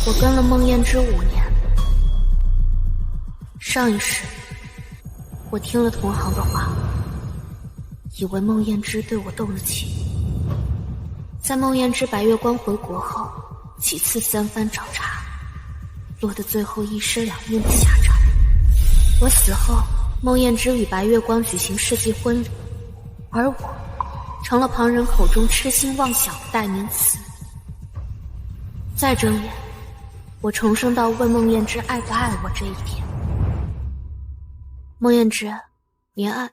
我跟了孟燕之5年，上一世我听了同行的话，以为孟燕之对我动了情。在孟燕之白月光回国后，几次3番找茬，落得最后一尸2命的下场。我死后，孟燕之与白月光举行世纪婚礼，而我成了旁人口中痴心妄想的代名词。再睁眼，我重生到问孟燕之爱不爱我这一天。孟燕之，你爱？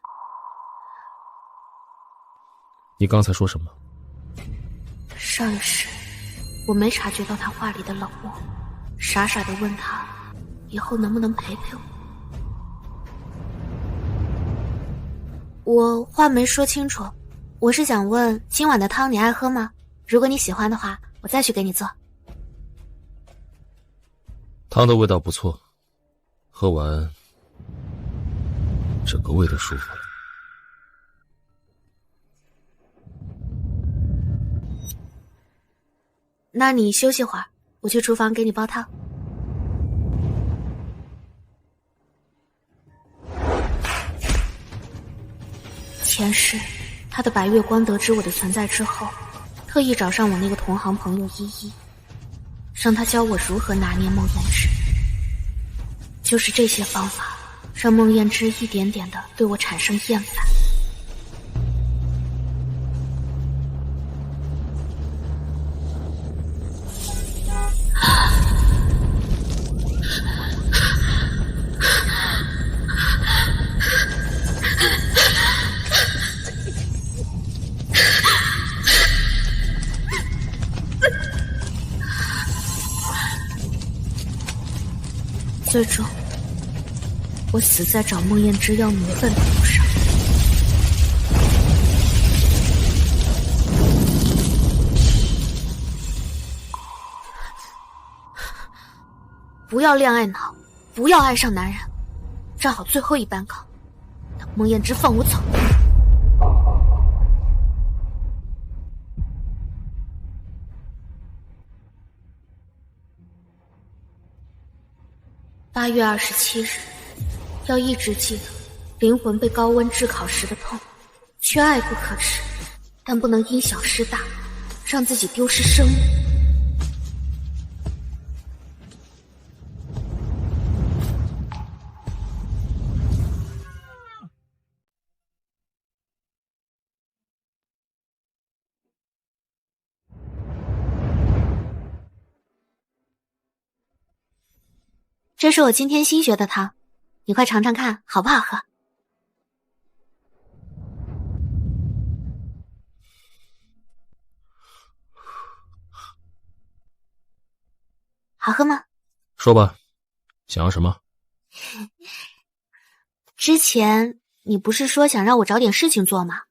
你刚才说什么？上一世，我没察觉到他话里的冷漠，傻傻地问他，以后能不能陪陪我？我话没说清楚，我是想问今晚的汤你爱喝吗？如果你喜欢的话，我再去给你做。汤的味道不错，喝完整个胃都舒服了。那你休息会儿，我去厨房给你煲汤。前世，他的白月光得知我的存在之后，特意找上我那个同行朋友依依，让他教我如何拿捏孟燕之。就是这些方法，让孟燕之一点点的对我产生厌烦。最终，我死在找孟燕之要名分的路上。不要恋爱脑，不要爱上男人，站好最后一班岗，等孟燕之放我走。8月27日，要一直记得灵魂被高温炙烤时的痛，缺爱不可耻，但不能因小失大，让自己丢失生命。这是我今天新学的汤，你快尝尝看好不好喝。好喝吗？说吧，想要什么？之前你不是说想让我找点事情做吗？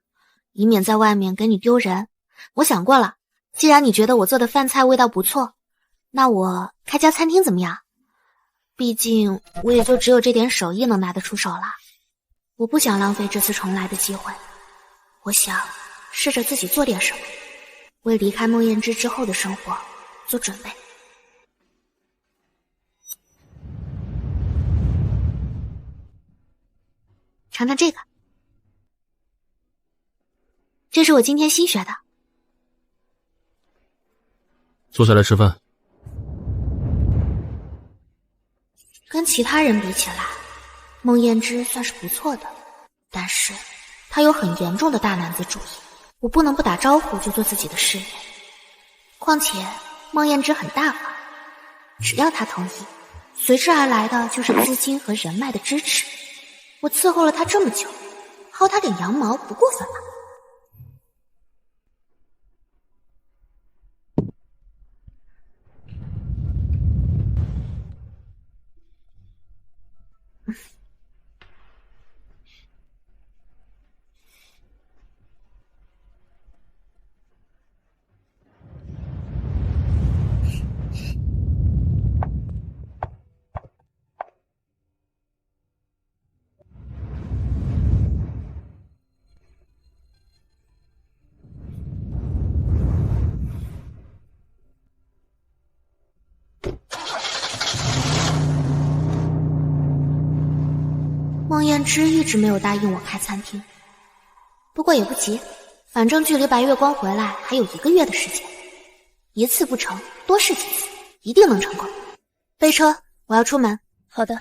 以免在外面给你丢人。我想过了，既然你觉得我做的饭菜味道不错，那我开家餐厅怎么样？毕竟我也就只有这点手艺能拿得出手了。我不想浪费这次重来的机会，我想试着自己做点什么，为离开孟燕之之后的生活做准备。尝尝这个，这是我今天新学的。坐下来吃饭。跟其他人比起来，孟燕之算是不错的，但是他有很严重的大男子主义，我不能不打招呼就做自己的事业。况且孟燕之很大方，只要他同意，随之而来的就是资金和人脉的支持。我伺候了他这么久，薅他点羊毛不过分吧？燕之一直没有答应我开餐厅，不过也不急，反正距离白月光回来还有1个月的时间，一次不成，多试几次，一定能成功。备车，我要出门。好的。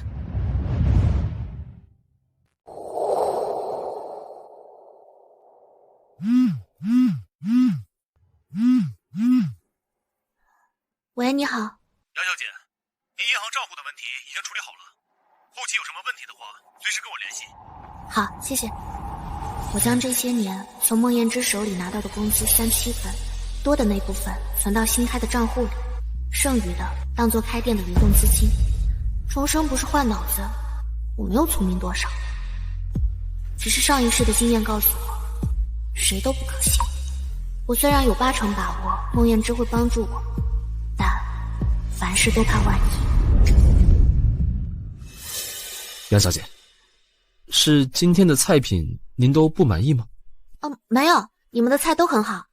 喂，你好。杨小姐，您银行账户的问题已经处理好了，后期有什么问题的话，随时跟我联系。好，谢谢。我将这些年从孟燕之手里拿到的工资3/7份，多的那部分存到新开的账户里，剩余的当做开店的流动资金。重生不是坏脑子，我没有聪明多少，只是上一世的经验告诉我，谁都不可信。我虽然有80%把握孟燕之会帮助我，但凡事都怕万一。杨小姐，是今天的菜品您都不满意吗？没有，你们的菜都很好，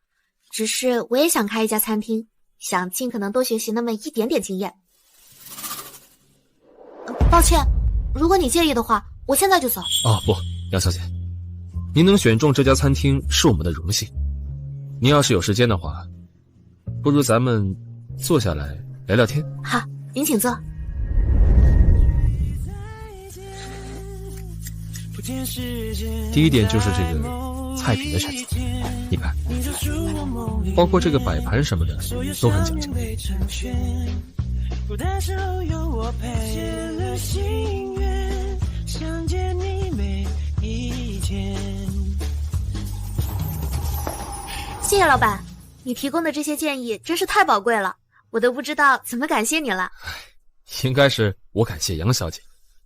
只是我也想开一家餐厅，想尽可能多学习那么一点点经验。抱歉，如果你介意的话，我现在就走。不，杨小姐，您能选中这家餐厅是我们的荣幸。您要是有时间的话，不如咱们坐下来聊聊天。好，您请坐。第一点就是这个菜品的选择，你看，包括这个摆盘什么的都很讲究。谢谢老板，你提供的这些建议真是太宝贵了，我都不知道怎么感谢你了。应该是我感谢杨小姐，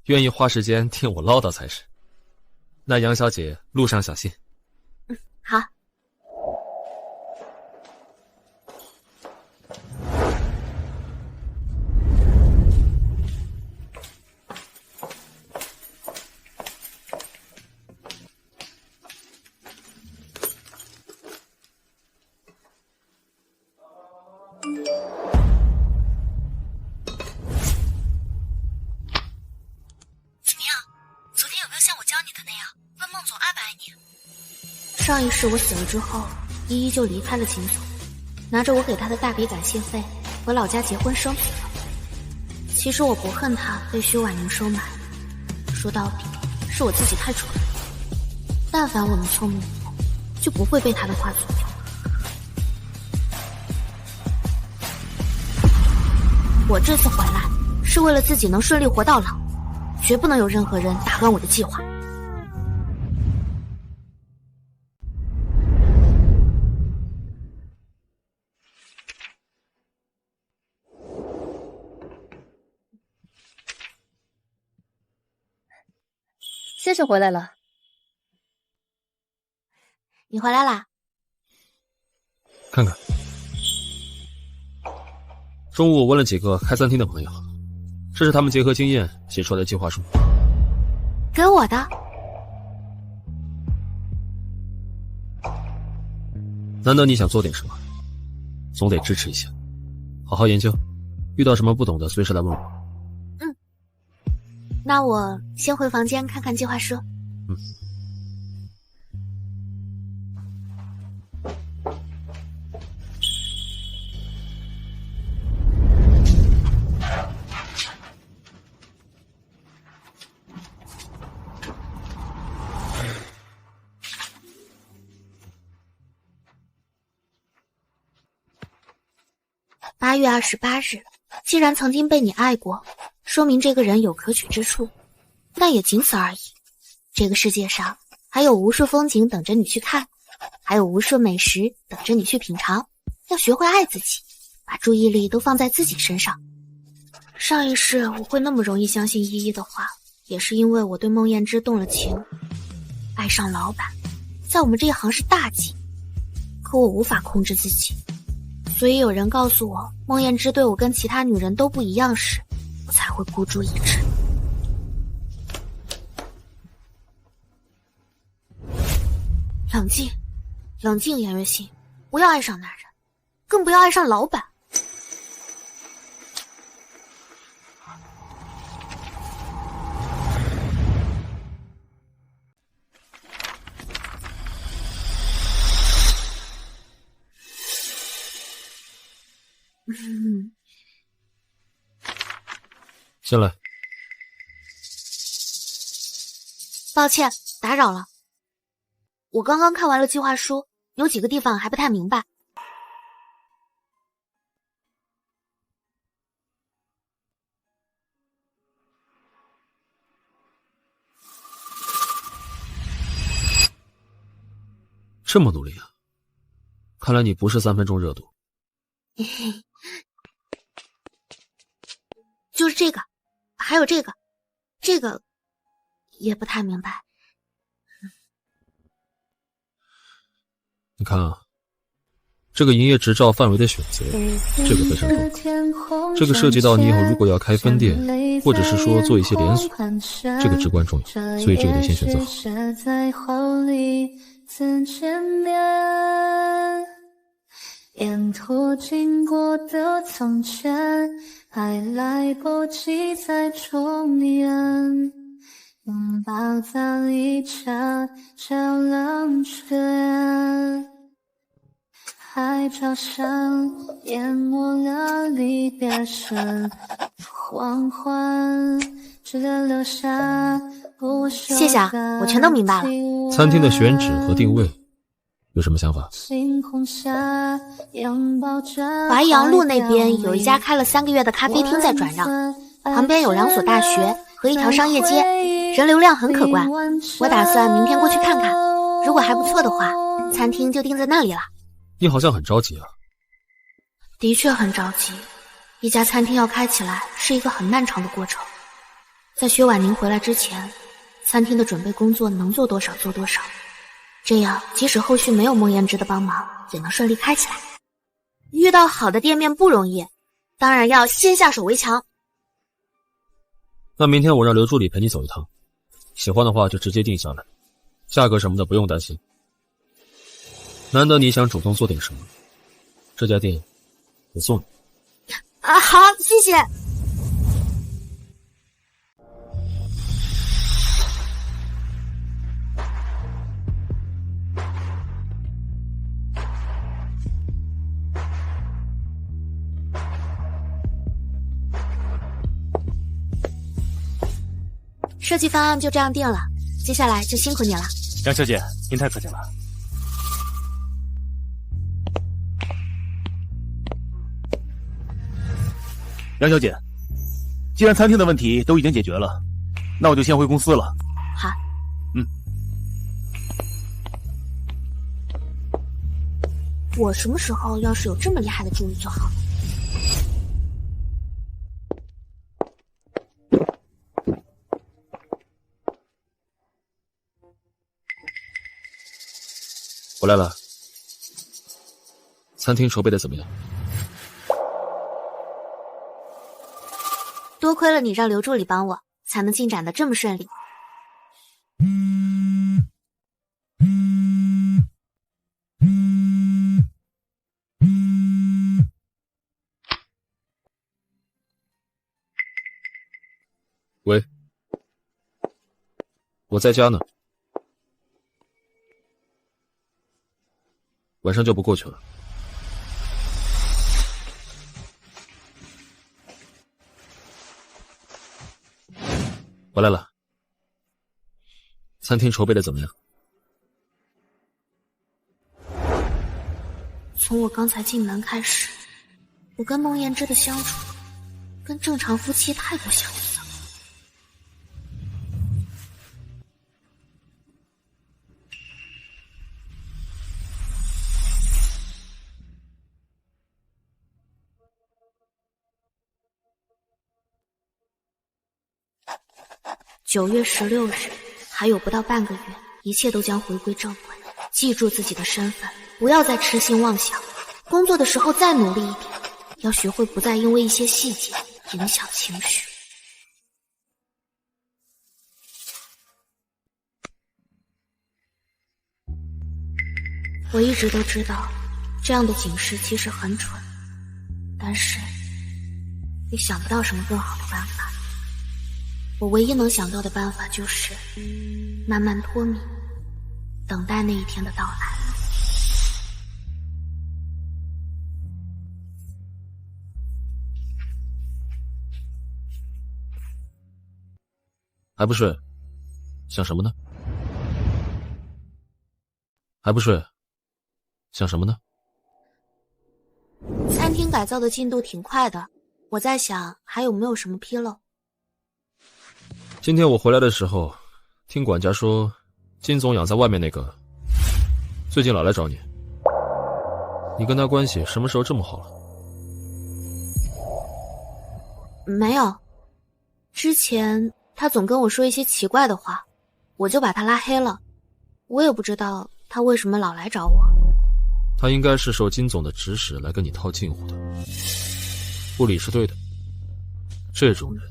愿意花时间听我唠叨才是。那杨小姐路上小心。好。上一世我死了之后，依依就离开了秦总，拿着我给他的大笔感谢费回老家结婚生子了。其实我不恨他被薛婉宁收买，说到底是我自己太蠢了。但凡我们聪明一点，就不会被他的话左右。我这次回来是为了自己能顺利活到老，绝不能有任何人打乱我的计划。先生回来了。你回来啦？看看。中午我问了几个开餐厅的朋友，这是他们结合经验写出来的计划书。跟我的？难得你想做点什么，总得支持一下。好好研究，遇到什么不懂的随时来问我。那我先回房间看看计划书。8月28日，既然曾经被你爱过，说明这个人有可取之处，但也仅此而已。这个世界上还有无数风景等着你去看，还有无数美食等着你去品尝。要学会爱自己，把注意力都放在自己身上。上一世我会那么容易相信依依的话，也是因为我对孟燕之动了情，爱上老板，在我们这一行是大忌。可我无法控制自己，所以有人告诉我孟燕之对我跟其他女人都不一样时，我才会孤注一掷。冷静，冷静，颜月心，不要爱上男人，更不要爱上老板。进来。抱歉，打扰了。我刚刚看完了计划书，有几个地方还不太明白。这么努力啊，看来你不是3分钟热度。就是这个，还有这个也不太明白。你看啊，这个营业执照范围的选择，这个非常重要。这个涉及到你以后如果要开分店，或者是说做一些连锁，这个至关重要，所以这个得先选择好。曾见面，沿途经过的从前，还来不及再重演，拥抱在一刹照亮圈，海潮声淹没了离别声，黄昏只留下不朽。谢谢啊，我全都明白了。餐厅的选址和定位有什么想法？淮阳路那边有一家开了3个月的咖啡厅在转让，旁边有2所大学和一条商业街，人流量很可观。我打算明天过去看看，如果还不错的话，餐厅就定在那里了。你好像很着急啊。的确很着急，一家餐厅要开起来是一个很漫长的过程。在薛婉宁回来之前，餐厅的准备工作能做多少做多少，这样即使后续没有孟妍之的帮忙，也能顺利开起来。遇到好的店面不容易，当然要先下手为强。那明天我让刘助理陪你走一趟，喜欢的话就直接定下来，价格什么的不用担心。难得你想主动做点什么，这家店我送你。啊，好，谢谢。设计方案就这样定了，接下来就辛苦你了。杨小姐，您太客气了。杨小姐，既然餐厅的问题都已经解决了，那我就先回公司了。好。我什么时候要是有这么厉害的助理就好了。我来了。餐厅筹备的怎么样？多亏了你让刘助理帮我，才能进展得这么顺利。喂，我在家呢，晚上就不过去了。我来了。餐厅筹备的怎么样？从我刚才进门开始，我跟孟妍之的相处跟正常夫妻太不相似了。9月16日，还有不到半个月，一切都将回归正轨。记住自己的身份，不要再痴心妄想。工作的时候再努力一点，要学会不再因为一些细节影响情绪。我一直都知道，这样的警示其实很蠢，但是也想不到什么更好的办法。我唯一能想到的办法就是慢慢脱敏，等待那一天的到来。 ，还不睡？想什么呢？还不睡？想什么呢？餐厅改造的进度挺快的，我在想还有没有什么纰漏。今天我回来的时候，听管家说，金总养在外面那个，最近老来找你。你跟他关系什么时候这么好了？没有，之前他总跟我说一些奇怪的话，我就把他拉黑了。我也不知道他为什么老来找我。他应该是受金总的指使来跟你套近乎的，不理是对的。这种人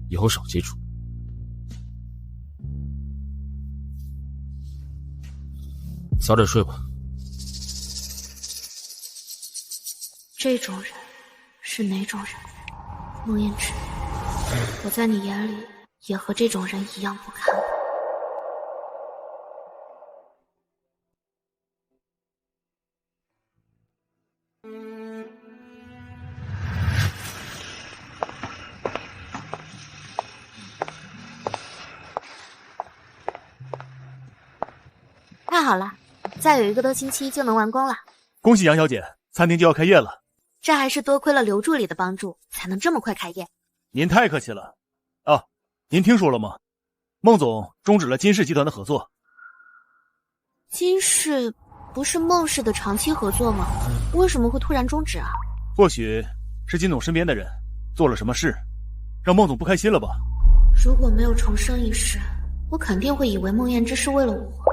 以后少接触。早点睡吧。这种人是哪种人？孟燕之，我在你眼里也和这种人一样不堪吧？太好了，再有1个多星期就能完工了。恭喜杨小姐，餐厅就要开业了。这还是多亏了刘助理的帮助，才能这么快开业。您太客气了。啊，您听说了吗？孟总终止了金氏集团的合作。金氏不是孟氏的长期合作吗？为什么会突然终止啊？或许是金总身边的人做了什么事，让孟总不开心了吧？如果没有重生一世，我肯定会以为孟燕之是为了我。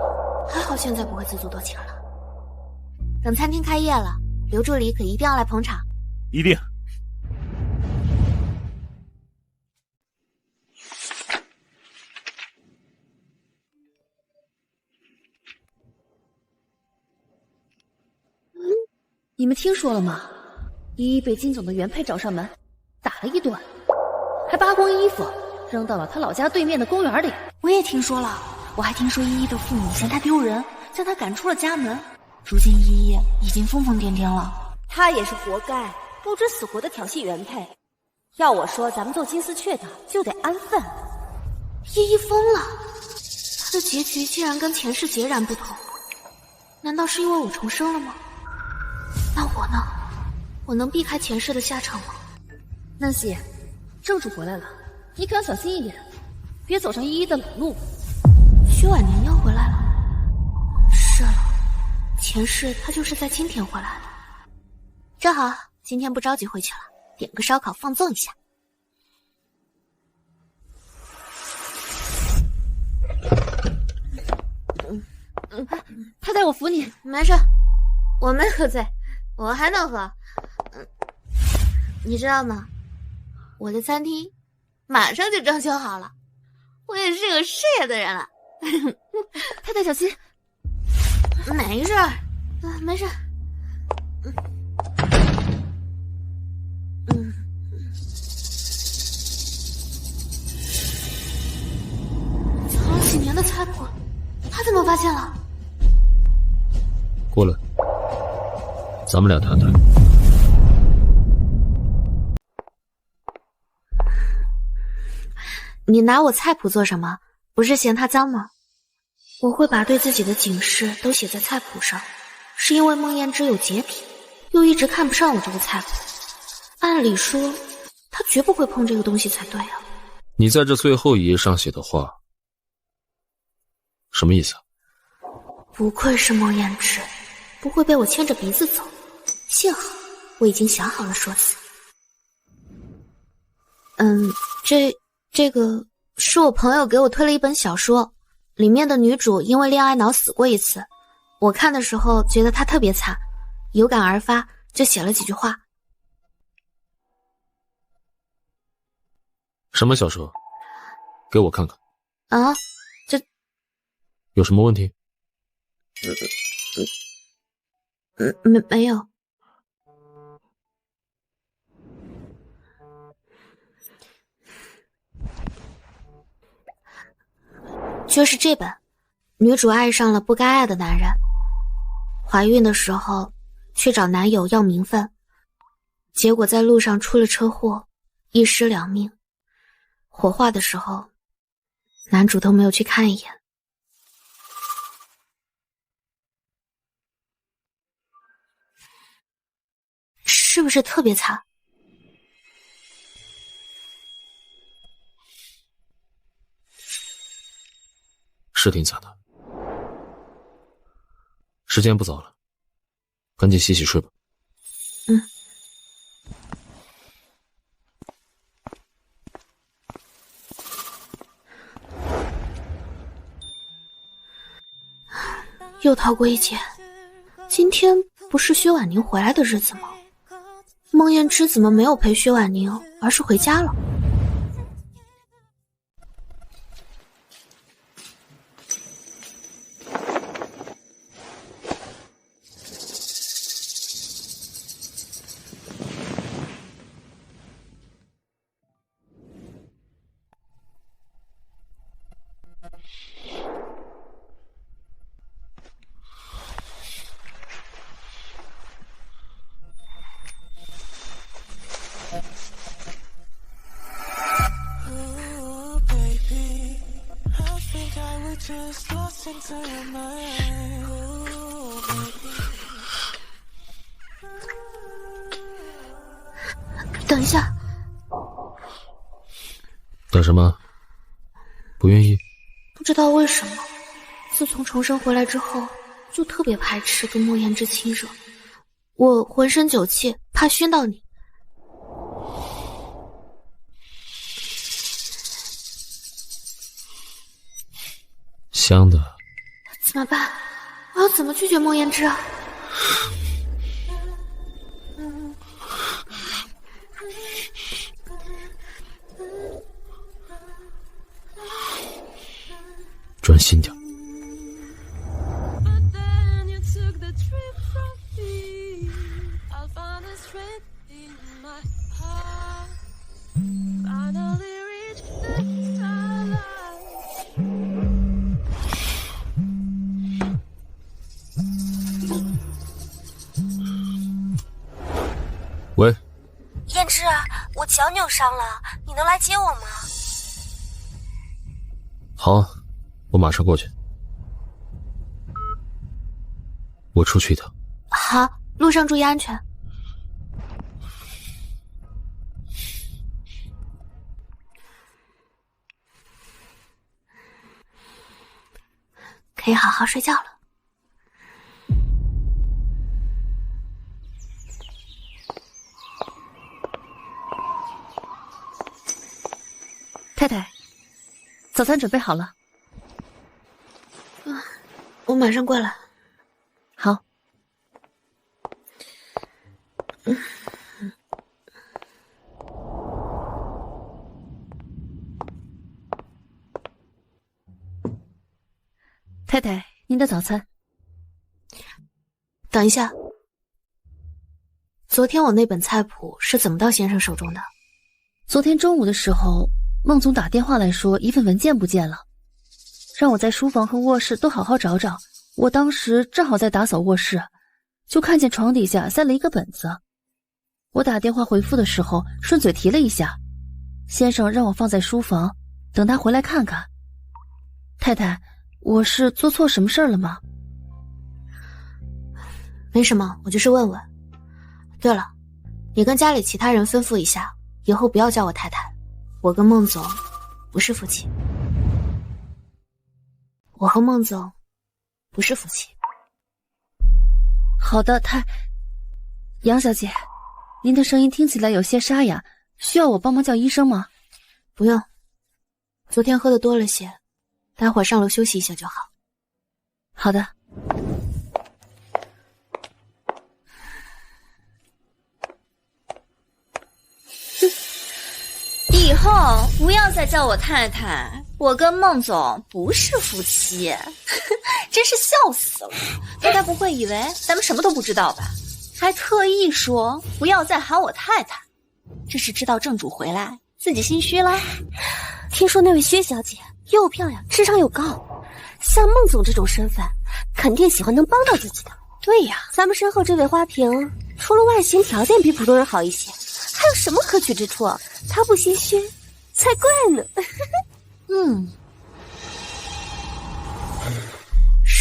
还好现在不会自作多情了。等餐厅开业了，刘助理可一定要来捧场。一定。你们听说了吗？依依被金总的原配找上门，打了一顿，还扒光衣服扔到了他老家对面的公园里。我也听说了，我还听说依依的父母嫌她丢人，将她赶出了家门。如今依依已经疯疯癫癫了，她也是活该，不知死活的调戏原配。要我说，咱们做金丝雀的就得安分。依依疯了，她的结局竟然跟前世截然不同。难道是因为我重生了吗？那我呢？我能避开前世的下场吗？南希，正主回来了，你可要小心一点，别走上依依的老路。薛婉娘娘回来了。是了，前世她就是在今天回来的。正好今天不着急回去了，点个烧烤放纵一下。太太，我扶你。没事，我没喝醉，我还能喝。你知道吗？我的餐厅马上就装修好了，我也是有事业的人了。太太小心。没事，没事。藏了几年的菜谱，他怎么发现了？过来，咱们俩谈谈。你拿我菜谱做什么？不是嫌它脏吗？我会把对自己的警示都写在菜谱上，是因为孟燕之有洁癖，又一直看不上我这个菜谱。按理说，他绝不会碰这个东西才对啊。你在这最后一页上写的话，什么意思啊？不愧是孟燕之，不会被我牵着鼻子走。幸好我已经想好了说辞。这个是我朋友给我推了一本小说，里面的女主因为恋爱脑死过一次，我看的时候觉得她特别惨，有感而发，就写了几句话。什么小说？给我看看。啊，这有什么问题？没有。就是这本，女主爱上了不该爱的男人，怀孕的时候去找男友要名分，结果在路上出了车祸，一尸两命。火化的时候男主都没有去看一眼。是不是特别惨？是挺惨的。时间不早了，赶紧洗洗睡吧。嗯。又逃过一劫。今天不是薛婉宁回来的日子吗？孟燕之怎么没有陪薛婉宁，而是回家了？等一下。等什么？不愿意？不知道为什么，自从重生回来之后，就特别排斥跟莫言之亲热。我浑身酒气，怕熏到你。香的。怎么办？我要怎么拒绝莫言之啊？专心点。喂，燕之，我脚扭伤了，你能来接我吗？好啊，我马上过去。我出去一趟。好，路上注意安全。可以好好睡觉了。太太，早餐准备好了。我马上过来。好。太太，您的早餐。等一下，昨天我那本菜谱是怎么到先生手中的？昨天中午的时候，孟总打电话来说一份文件不见了，让我在书房和卧室都好好找找。我当时正好在打扫卧室，就看见床底下塞了一个本子。我打电话回复的时候顺嘴提了一下，先生让我放在书房，等他回来看看。太太，我是做错什么事儿了吗？没什么，我就是问问。对了，你跟家里其他人吩咐一下，以后不要叫我太太，我跟孟总不是夫妻。我和孟总不是夫妻。好的，杨小姐，您的声音听起来有些沙哑，需要我帮忙叫医生吗？不用，昨天喝的多了些，待会儿上楼休息一下就好。好的。以后不要再叫我太太，我跟孟总不是夫妻，真是笑死了。太太不会以为咱们什么都不知道吧？还特意说不要再喊我太太，这是知道正主回来自己心虚了。听说那位薛小姐又漂亮，智商又高，像孟总这种身份，肯定喜欢能帮到自己的。对呀，咱们身后这位花瓶，除了外形条件比普通人好一些，还有什么可取之处？他不心虚才怪呢。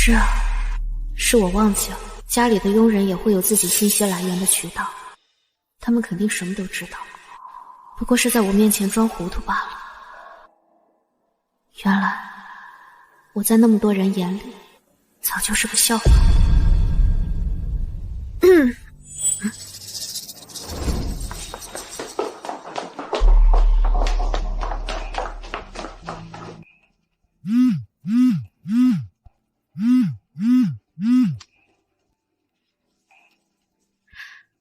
是啊，是我忘记了，家里的佣人也会有自己信息来源的渠道，他们肯定什么都知道，不过是在我面前装糊涂罢了。原来我在那么多人眼里早就是个笑话。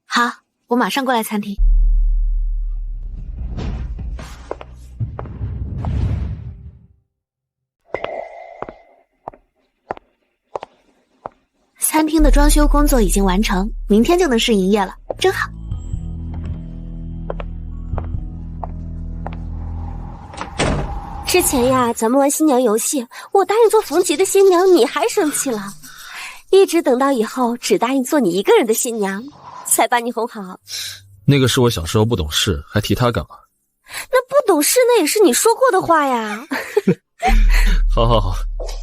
好，我马上过来餐厅。餐厅的装修工作已经完成，明天就能试营业了，真好。之前呀，咱们玩新娘游戏，我答应做冯吉的新娘，你还生气了，一直等到以后只答应做你一个人的新娘，才把你哄好。那个是我小时候不懂事，还提他干嘛？那不懂事，那也是你说过的话呀。好好好，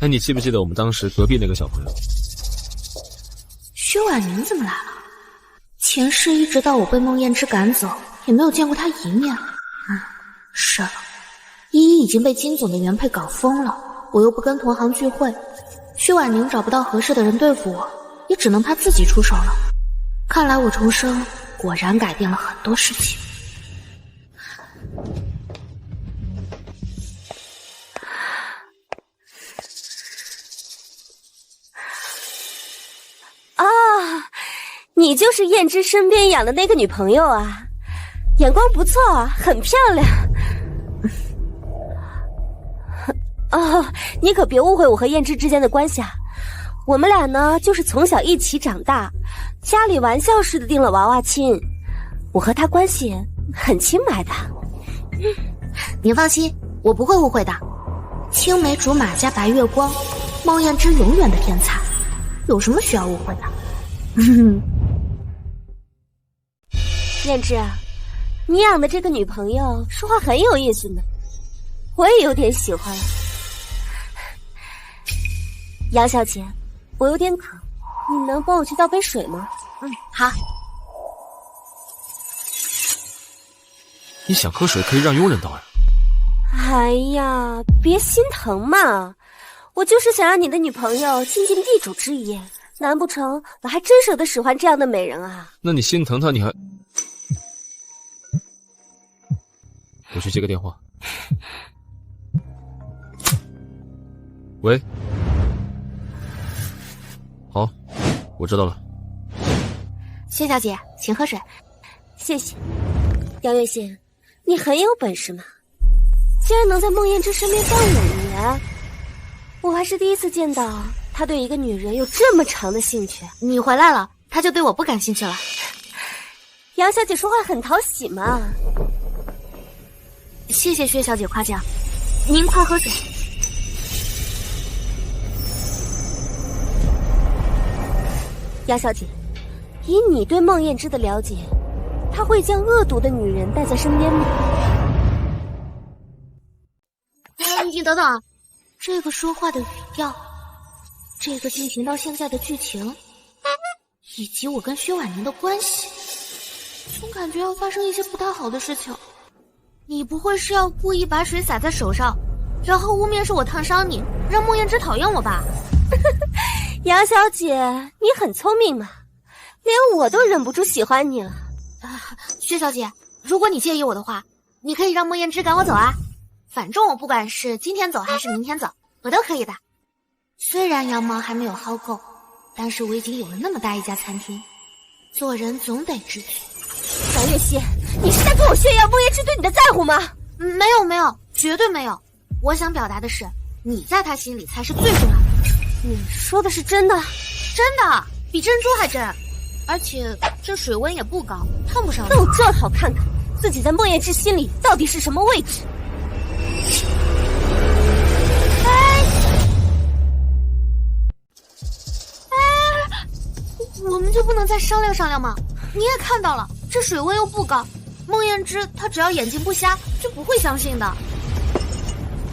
那你记不记得我们当时隔壁那个小朋友？薛婉宁怎么来了？前世一直到我被孟燕之赶走，也没有见过他一面。是了，依依已经被金总的原配搞疯了，我又不跟同行聚会，薛婉宁找不到合适的人对付我，也只能他自己出手了。看来我重生果然改变了很多事情。啊，你就是燕之身边养的那个女朋友啊，眼光不错，很漂亮。哦，你可别误会我和燕之之间的关系啊，我们俩呢就是从小一起长大，家里玩笑似的定了娃娃亲，我和她关系很清白的。您放心，我不会误会的。青梅竹马加白月光，孟燕之永远的天才，有什么需要误会的？燕之，你养的这个女朋友说话很有意思呢，我也有点喜欢。杨小姐，我有点渴，你能帮我去倒杯水吗？好。你想喝水可以让佣人倒呀。哎呀，别心疼嘛，我就是想让你的女朋友尽尽地主之谊，难不成我还真舍得使唤这样的美人啊？那你心疼她，你还……我去接个电话。喂。好，我知道了。谢小姐，请喝水。谢谢。杨月心，你很有本事嘛，竟然能在孟燕之身边待5年，我还是第一次见到他对一个女人有这么长的兴趣。你回来了，他就对我不感兴趣了。杨小姐说话很讨喜嘛。谢谢薛小姐夸奖，您快喝水。杨小姐，以你对孟燕之的了解，她会将恶毒的女人带在身边吗？你等等，这个说话的语调，这个进行到现在的剧情，以及我跟薛婉宁的关系，总感觉要发生一些不太好的事情。你不会是要故意把水洒在手上，然后污蔑是我烫伤你，让孟燕之讨厌我吧？杨小姐，你很聪明嘛，连我都忍不住喜欢你了。薛小姐，如果你介意我的话，你可以让孟燕之赶我走啊。反正我不管是今天走还是明天走，我都可以的。虽然羊毛还没有薅够，但是我已经有了那么大一家餐厅，做人总得知足。杨月心，你是在跟我炫耀孟燕之对你的在乎吗？没有，绝对没有。我想表达的是，你在他心里才是最重要的。你说的是真的？真的，比珍珠还真。而且这水温也不高，烫不伤。那我正好看看自己在孟燕之心里到底是什么位置。我们就不能再商量商量吗？你也看到了，这水温又不高，孟燕之她只要眼睛不瞎，就不会相信的。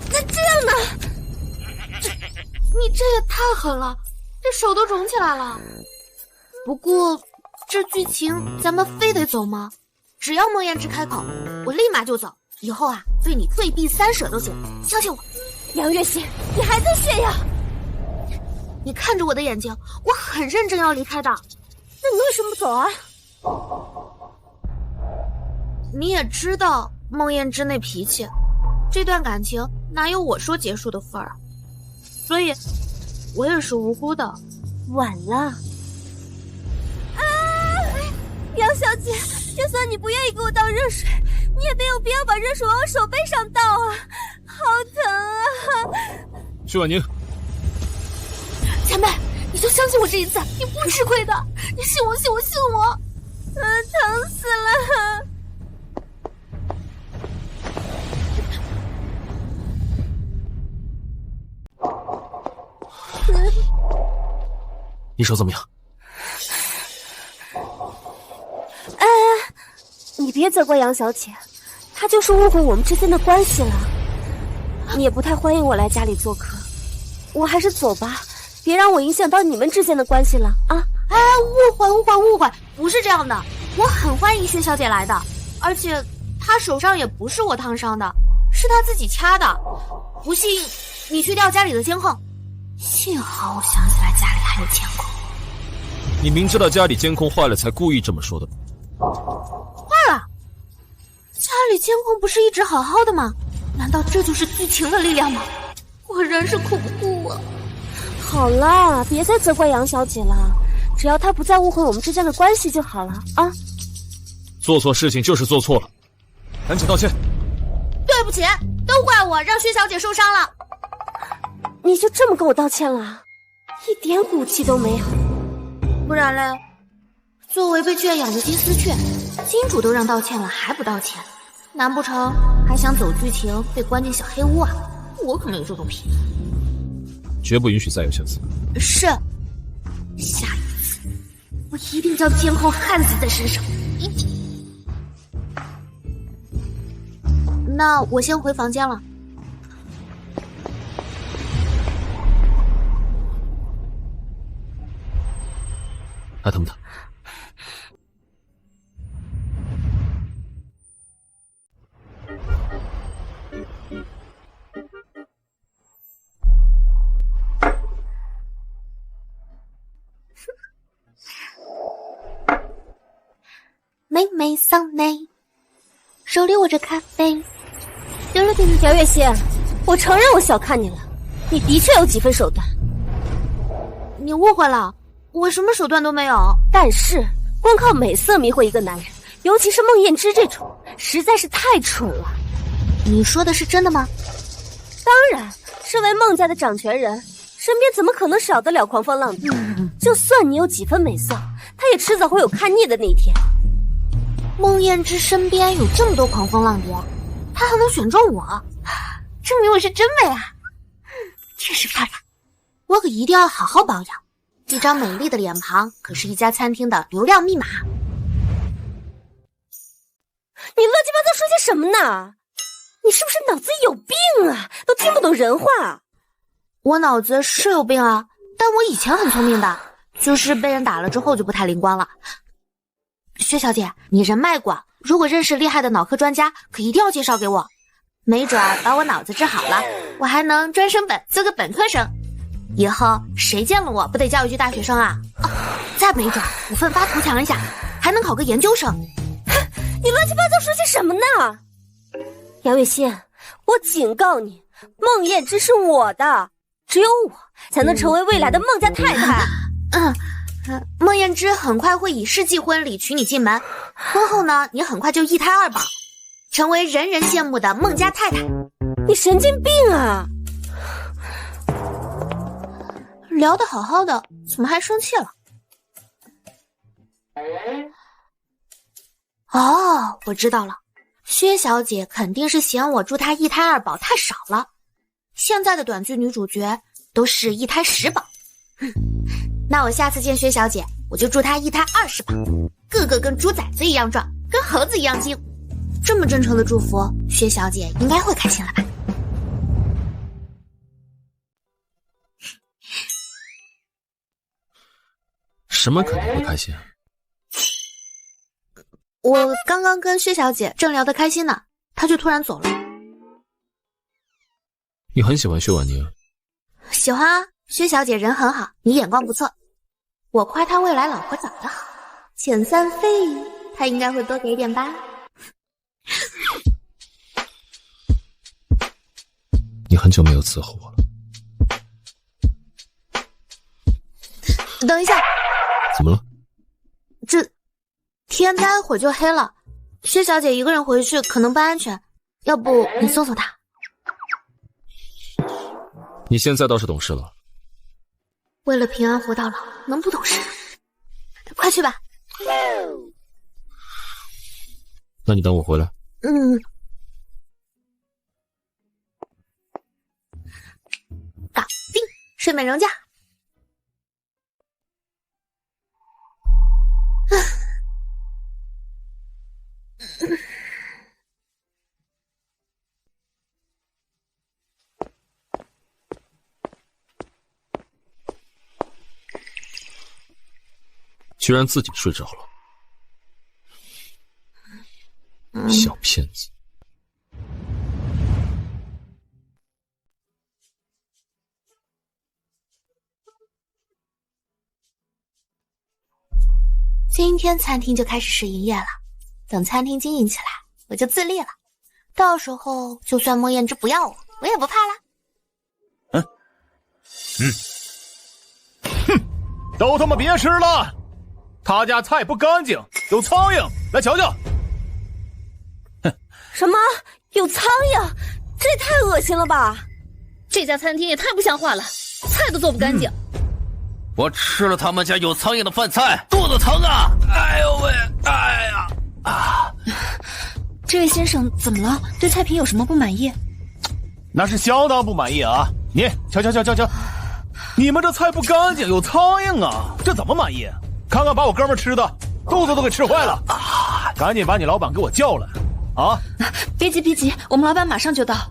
那这样呢？你这也太狠了！这手都肿起来了。不过，这剧情咱们非得走吗？只要孟燕之开口，我立马就走。以后啊，对你退避三舍都行，相信我。杨月心，你还在炫耀？你看着我的眼睛，我很认真要离开的。那你为什么不走啊？你也知道孟燕之那脾气，这段感情哪有我说结束的份儿啊？所以，我也是无辜的。晚了。啊！杨小姐，就算你不愿意给我倒热水，你也没有必要把热水往我手背上倒啊，好疼啊！徐婉宁，前辈，你就相信我这一次，你不吃亏的，你信我，信我，信我。疼死了！你手怎么样？你别责怪杨小姐，她就是误会我们之间的关系了。你也不太欢迎我来家里做客，我还是走吧，别让我影响到你们之间的关系了啊！哎，误会，不是这样的，我很欢迎薛小姐来的，而且她手上也不是我烫伤的，是她自己掐的。不信，你去调家里的监控。幸好我想起来家里还有监控。你明知道家里监控坏了才故意这么说的。坏了？家里监控不是一直好好的吗？难道这就是剧情的力量吗？果然是恐怖啊！好了，别再责怪杨小姐了，只要她不再误会我们之间的关系就好了啊！做错事情就是做错了，赶紧道歉。对不起，都怪我让薛小姐受伤了。你就这么跟我道歉了？一点骨气都没有。不然嘞？作为被圈养的金丝雀，金主都让道歉了还不道歉，难不成还想走剧情被关进小黑屋啊？我可没有这种脾气。绝不允许再有下次。是，下一次我一定将监控焊死在身上，一定。那我先回房间了。还疼不疼？妹妹桑内，手里握着咖啡。姚月心，我承认我小看你了，你的确有几分手段。你误会了，我什么手段都没有。但是光靠美色迷惑一个男人，尤其是孟燕之这种，实在是太蠢了。你说的是真的吗？当然，身为孟家的掌权人，身边怎么可能少得了狂风浪蝶？就算你有几分美色，他也迟早会有看腻的那一天。孟燕之身边有这么多狂风浪蝶，他还能选中我，证明我是真美啊！真是漂亮，我可一定要好好保养。这张美丽的脸庞可是一家餐厅的流量密码。你乱七八糟说些什么呢？你是不是脑子有病啊？都听不懂人话。我脑子是有病啊，但我以前很聪明的，就是被人打了之后就不太灵光了。薛小姐，你人脉广，如果认识厉害的脑科专家，可一定要介绍给我，没准把我脑子治好了，我还能专升本做个本科生。以后谁见了我不得叫一句大学生啊？哦，再没准我奋发图强一下，还能考个研究生。你乱七八糟说些什么呢？杨月心，我警告你，孟燕之是我的，只有我才能成为未来的孟家太太。孟燕之很快会以世纪婚礼娶你进门，婚后呢，你很快就一胎二宝，成为人人羡慕的孟家太太。你神经病啊！聊得好好的，怎么还生气了？哦，我知道了，薛小姐肯定是嫌我祝她一胎二宝太少了。现在的短剧女主角都是一胎10宝。那我下次见薛小姐，我就祝她一胎20宝，个个跟猪崽子一样壮，跟猴子一样精。这么真诚的祝福，薛小姐应该会开心了吧？什么肯定会开心啊？我刚刚跟薛小姐正聊得开心呢，她就突然走了。你很喜欢薛婉宁？喜欢啊，薛小姐人很好，你眼光不错。我夸她未来老婆长得好，遣散费她应该会多给点吧。你很久没有伺候我了。等一下，怎么了？这天待会儿就黑了，薛小姐一个人回去可能不安全，要不你送送她？你现在倒是懂事了。为了平安活到老，能不懂事？快去吧。那你等我回来。搞定，睡美容觉。居然自己睡着了，小骗子！今天餐厅就开始试营业了，等餐厅经营起来，我就自立了。到时候就算莫言之不要我也不怕啦。都他妈别吃了！他家菜不干净，有苍蝇，来瞧瞧。什么？有苍蝇？这也太恶心了吧！这家餐厅也太不像话了，菜都做不干净。我吃了他们家有苍蝇的饭菜，肚子疼啊！哎呦喂，哎呀啊！这位先生怎么了？对菜品有什么不满意？那是相当不满意啊！你瞧，你们这菜不干净，有苍蝇啊，这怎么满意？看看把我哥们吃的，肚子都给吃坏了啊！赶紧把你老板给我叫来啊！别急，我们老板马上就到。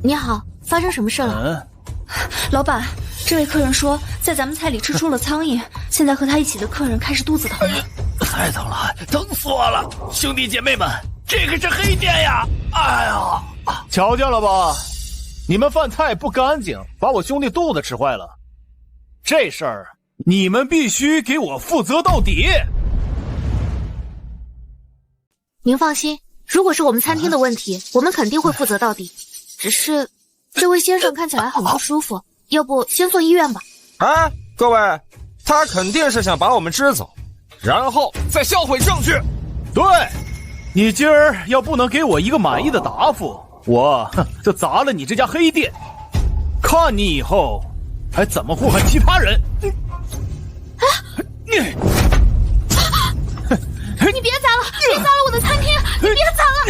你好，发生什么事了？老板，这位客人说在咱们菜里吃出了苍蝇，现在和他一起的客人开始肚子疼了。太疼了，疼死我了！兄弟姐妹们，这可是黑店呀！哎呀，瞧见了吧？你们饭菜不干净，把我兄弟肚子吃坏了，这事儿你们必须给我负责到底。您放心，如果是我们餐厅的问题，我们肯定会负责到底。只是这位先生看起来很不舒服，要不先送医院吧？哎，各位，他肯定是想把我们支走，然后再销毁证据。对，你今儿要不能给我一个满意的答复，我就砸了你这家黑店，看你以后还怎么祸害其他人。你别砸了，别砸了我的餐厅，你别砸了！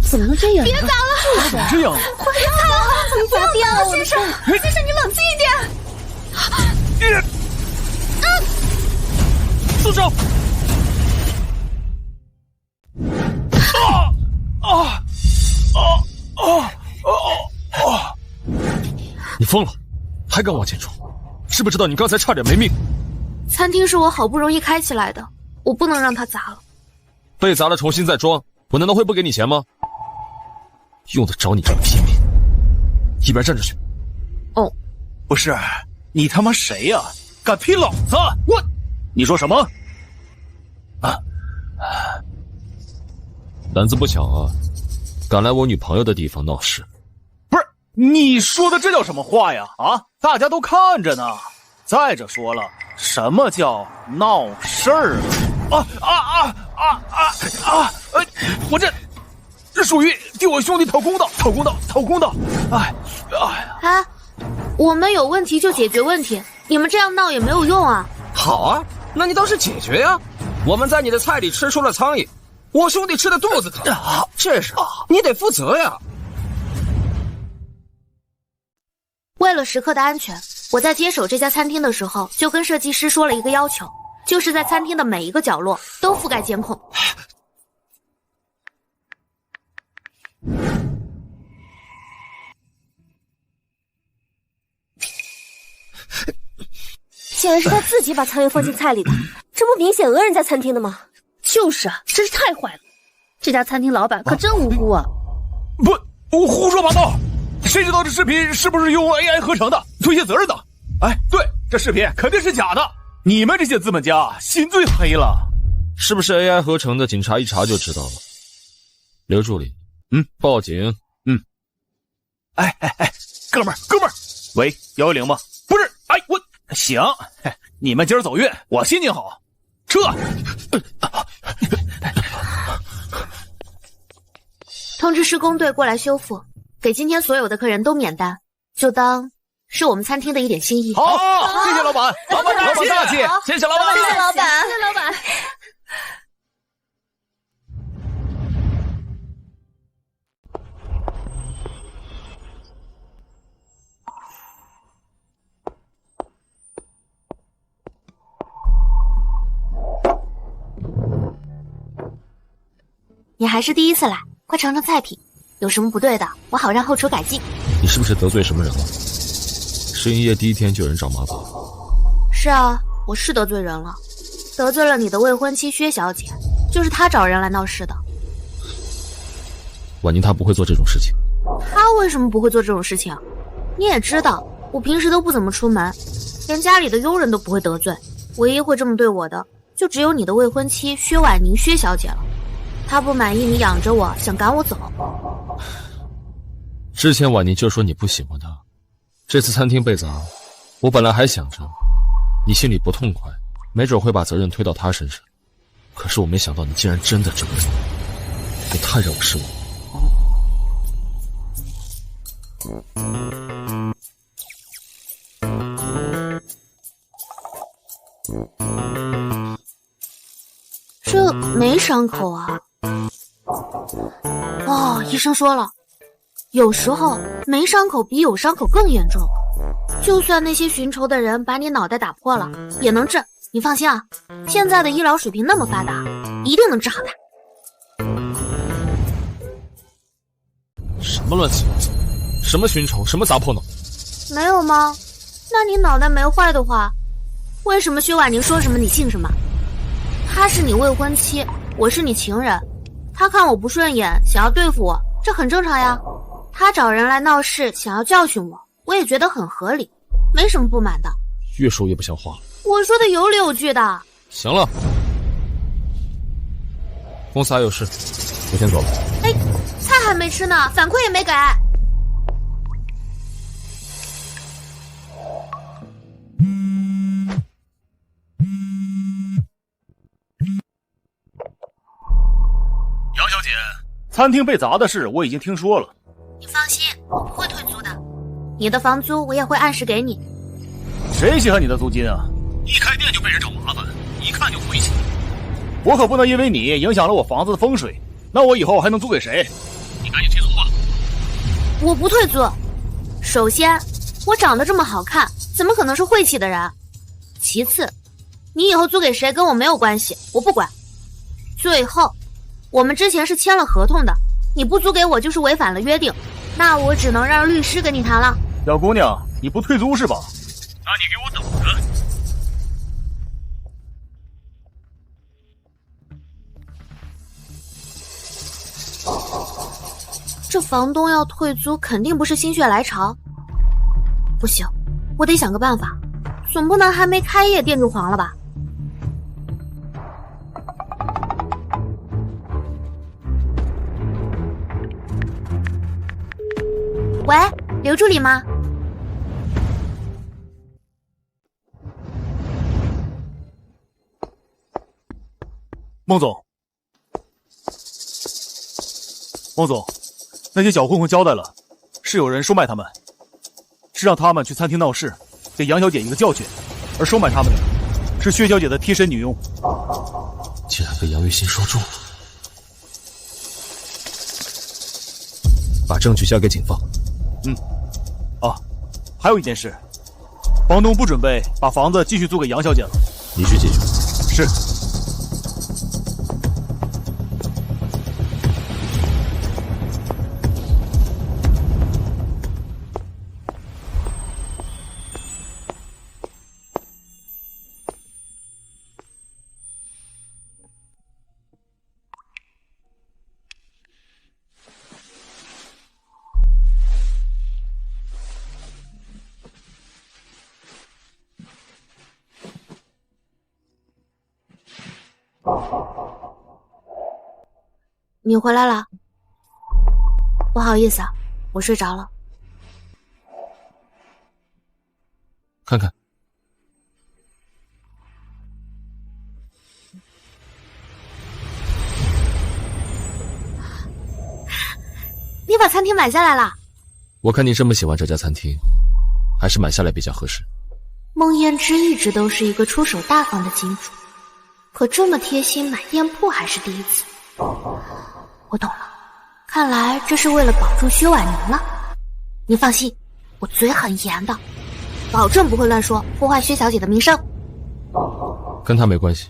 怎么能这样？别砸了！怎么这样？别砸了！你砸掉了，先生，先生，你冷静一点。住手！你疯了，还敢往前冲？知不知道你刚才差点没命？餐厅是我好不容易开起来的，我不能让他砸了。被砸了重新再装，我难道会不给你钱吗？用得着你这么拼命？一边站着去。哦，不是，你他妈谁呀？敢劈老子！我，你说什么？胆子不小啊，敢来我女朋友的地方闹事。不是，你说的这叫什么话呀？啊，大家都看着呢。再者说了，什么叫闹事儿我这属于替我兄弟讨公道。哎呀！我们有问题就解决问题，你们这样闹也没有用啊。好啊，那你倒是解决呀！我们在你的菜里吃出了苍蝇，我兄弟吃的肚子疼，这事你得负责呀。为了食客的安全，我在接手这家餐厅的时候，就跟设计师说了一个要求，就是在餐厅的每一个角落都覆盖监控。显然是他自己把苍蝇放进菜里的，这不明显讹人家餐厅的吗？就是啊，真是太坏了！这家餐厅老板可真无辜啊！不，我胡说八道！谁知道这视频是不是用 AI 合成的，推卸责任的？哎，对，这视频肯定是假的！你们这些资本家心最黑了。是不是 AI 合成的？警察一查就知道了。刘助理，报警。哎，哥们儿，喂，110吗？不是，哎，我行，你们今儿走运，我心情好，撤。通知施工队过来修复，给今天所有的客人都免单，就当是我们餐厅的一点心意。好，谢谢老板，老板大气，谢谢老板，谢谢老板，谢谢老板。你还是第一次来，快尝尝菜品，有什么不对的，我好让后厨改进。你是不是得罪什么人了？试营业第一天就有人找麻烦。是啊，我是得罪人了，得罪了你的未婚妻薛小姐，就是她找人来闹事的。婉宁她不会做这种事情。她为什么不会做这种事情？你也知道，我平时都不怎么出门，连家里的佣人都不会得罪，唯一会这么对我的，就只有你的未婚妻薛婉宁薛小姐了。她不满意你养着我，想赶我走。之前婉宁就说你不喜欢她，这次餐厅被砸，我本来还想着你心里不痛快，没准会把责任推到她身上，可是我没想到你竟然真的这么做，你太让我失望。这没伤口啊。哦，医生说了，有时候没伤口比有伤口更严重，就算那些寻仇的人把你脑袋打破了也能治，你放心啊，现在的医疗水平那么发达，一定能治好它。什么乱七八糟，什么寻仇，什么砸破脑？没有吗？那你脑袋没坏的话，为什么薛婉宁说什么你信什么？她是你未婚妻，我是你情人，她看我不顺眼，想要对付我，这很正常呀。她找人来闹事，想要教训我，我也觉得很合理，没什么不满的。越说越不像话了。我说的有理有据的。行了，公司还有事，我先走了。哎，菜还没吃呢，反馈也没给。杨小姐，餐厅被砸的事我已经听说了。你放心，我不会退租的，你的房租我也会按时给你。谁稀罕你的租金啊？一开店就被人找麻烦，一看就晦气。我可不能因为你影响了我房子的风水，那我以后还能租给谁？你赶紧退租吧。我不退租。首先，我长得这么好看，怎么可能是晦气的人？其次，你以后租给谁跟我没有关系，我不管。最后，我们之前是签了合同的，你不租给我就是违反了约定，那我只能让律师跟你谈了。小姑娘，你不退租是吧？那你给我等着。这房东要退租，肯定不是心血来潮。不行，我得想个办法，总不能还没开业店就黄了吧？喂，刘助理吗？孟总，孟总，那些小混混交代了，是有人收买他们，是让他们去餐厅闹事，给杨小姐一个教训，而收买他们的是薛小姐的贴身女佣。竟然被杨玉新说中了，把证据交给警方。还有一件事，房东不准备把房子继续租给杨小姐了。你去解决。是。你回来了，不好意思啊，我睡着了。看看，你把餐厅买下来了？我看你这么喜欢这家餐厅，还是买下来比较合适。孟燕之一直都是一个出手大方的金主，可这么贴心买店铺还是第一次。我懂了，看来这是为了保住薛婉宁了。你放心，我嘴很严的，保证不会乱说，破坏薛小姐的名声。跟他没关系。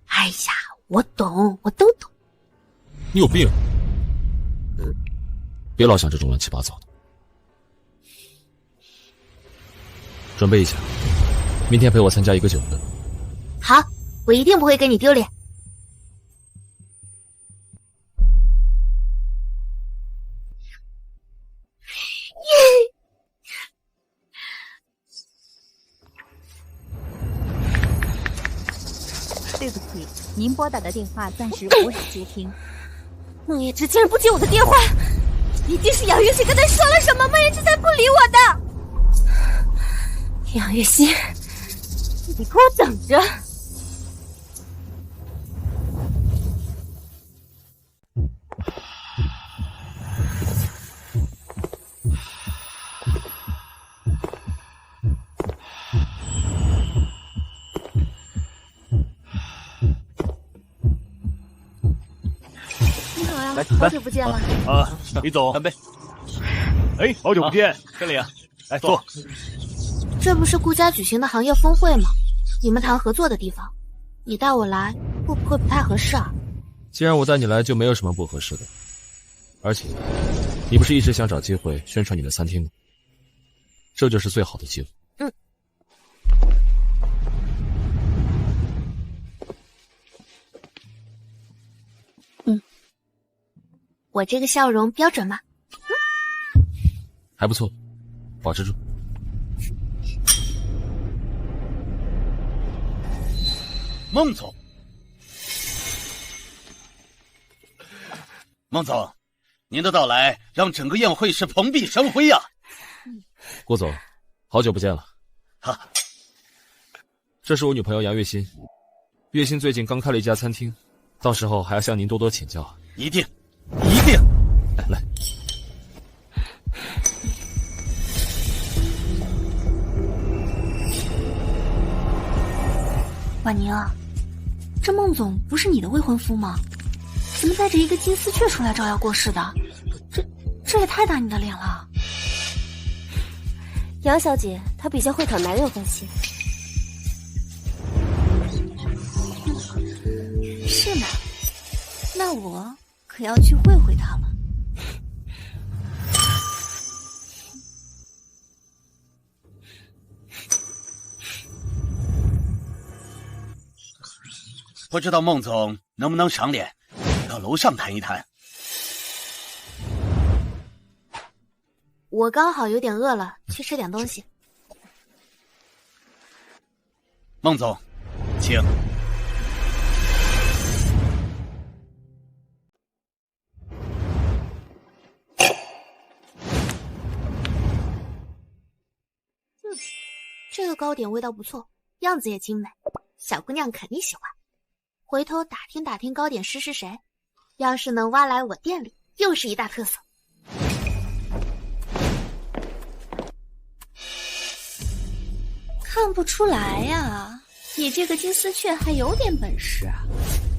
哎呀，我懂，我都懂。你有病！别老想这种乱七八糟的。准备一下，明天陪我参加一个酒会。好，我一定不会给你丢脸。对不起，您拨打的电话暂时无法接听。孟燕之竟然不接我的电话，一定是杨月心跟他说了什么，孟燕之才不理我的。杨月心，你给我等着！你好呀，来，好久不见了。李总，干杯！哎，好久不见，这里啊，来坐。这不是顾家举行的行业峰会吗？你们谈合作的地方，你带我来会不会不太合适啊？既然我带你来，就没有什么不合适的。而且，你不是一直想找机会宣传你的餐厅吗？这就是最好的机会。我这个笑容标准吗？还不错，保持住。孟总，孟总，您的到来让整个宴会是蓬荜生辉呀！顾总，好久不见了。哈，这是我女朋友杨月心，月心最近刚开了一家餐厅，到时候还要向您多多请教。一定，一定。来。婉宁，这孟总不是你的未婚夫吗？怎么带着一个金丝雀出来招摇过市的？这也太打你的脸了。杨小姐她比较会讨男人欢心。是吗？那我可要去会会他了。不知道孟总能不能赏脸，到楼上谈一谈。我刚好有点饿了，去吃点东西。孟总，请。这个糕点味道不错，样子也精美，小姑娘肯定喜欢。回头打听打听糕点师是谁，要是能挖来我店里，又是一大特色。看不出来呀，你这个金丝雀还有点本事啊！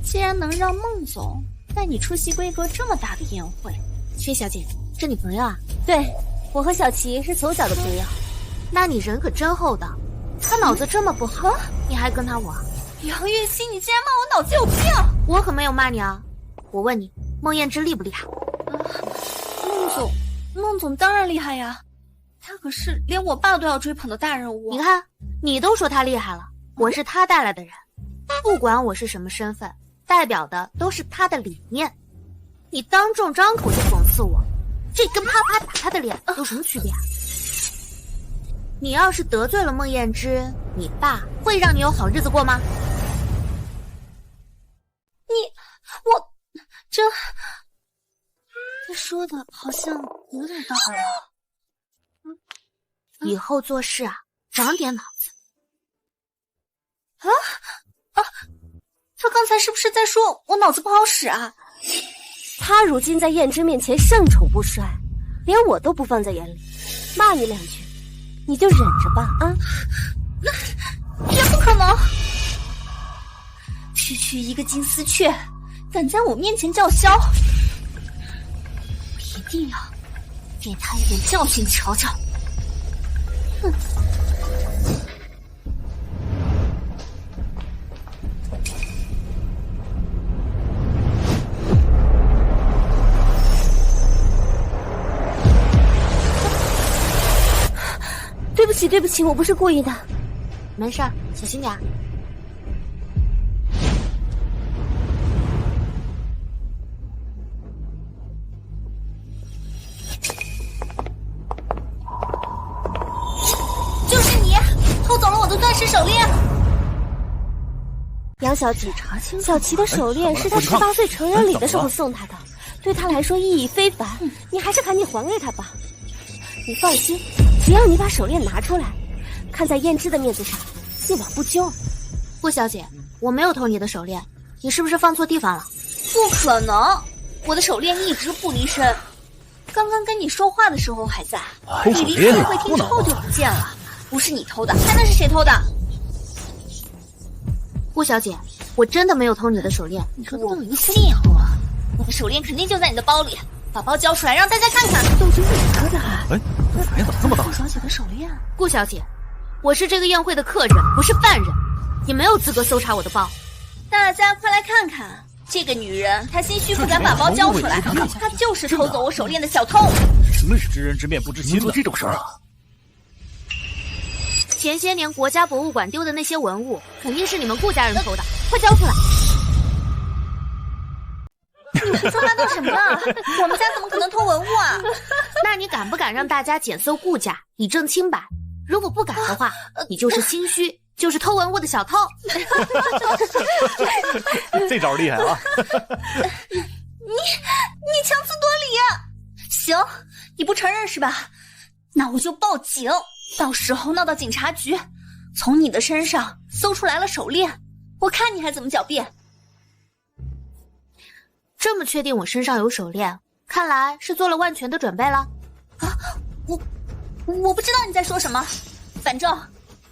竟然能让孟总带你出席规格这么大的宴会。薛小姐，这你朋友啊？对，我和小琪是从小的朋友。那你人可真厚道，他脑子这么不好，你还跟他玩？杨月心，你竟然骂我脑子有病！我可没有骂你啊！我问你，孟燕之厉不厉害？孟总当然厉害呀，他可是连我爸都要追捧的大人物。你看，你都说他厉害了，我是他带来的人，不管我是什么身份，代表的都是他的理念。你当众张口就讽刺我，这跟啪啪打他的脸有什么区别啊？你要是得罪了孟燕之，你爸会让你有好日子过吗？他说的好像有点道理。以后做事啊，长点脑子。他刚才是不是在说我脑子不好使啊？他如今在燕之面前盛宠不衰，连我都不放在眼里，骂你2句，你就忍着吧啊！也不可能！区一个金丝雀，敢在我面前叫嚣，我一定要给他一点教训瞧瞧！哼！对不起，我不是故意的。没事儿，小心点。就是你偷走了我的钻石手链。杨小姐，小琪的手链是她18岁成人礼的时候送她的，对她来说意义非凡，你还是赶紧还给她吧。你放心，只要你把手链拿出来，看在胭脂的面子上，既往不咎。顾小姐，我没有偷你的手链，你是不是放错地方了？不可能，我的手链一直不离身，刚刚跟你说话的时候还在，你离开会厅之后就不见了。不是你偷的，还能是谁偷的？顾小姐，我真的没有偷你的手链。我不信我的手链肯定就在你的包里，把包交出来让大家看看。都是你偷的啊！哎，反应怎么这么大？顾小姐的手链。顾小姐，我是这个宴会的客人，不是犯人，你没有资格搜查我的包。大家快来看看，这个女人她心虚不敢把包交出来，她就是偷走我手链的小偷。真是知人知面不知心的这种事儿啊！前些年国家博物馆丢的那些文物，肯定是你们顾家人偷的，快交出来！你胡说八道什么呢？我们家怎么可能偷文物啊？那你敢不敢让大家检搜顾家，以证清白？如果不敢的话，你就是心虚，就是偷文物的小偷。这招厉害啊！你强词夺理啊！行，你不承认是吧？那我就报警，到时候闹到警察局，从你的身上搜出来了手链，我看你还怎么狡辩。这么确定我身上有手链，看来是做了万全的准备了。啊，我不知道你在说什么，反正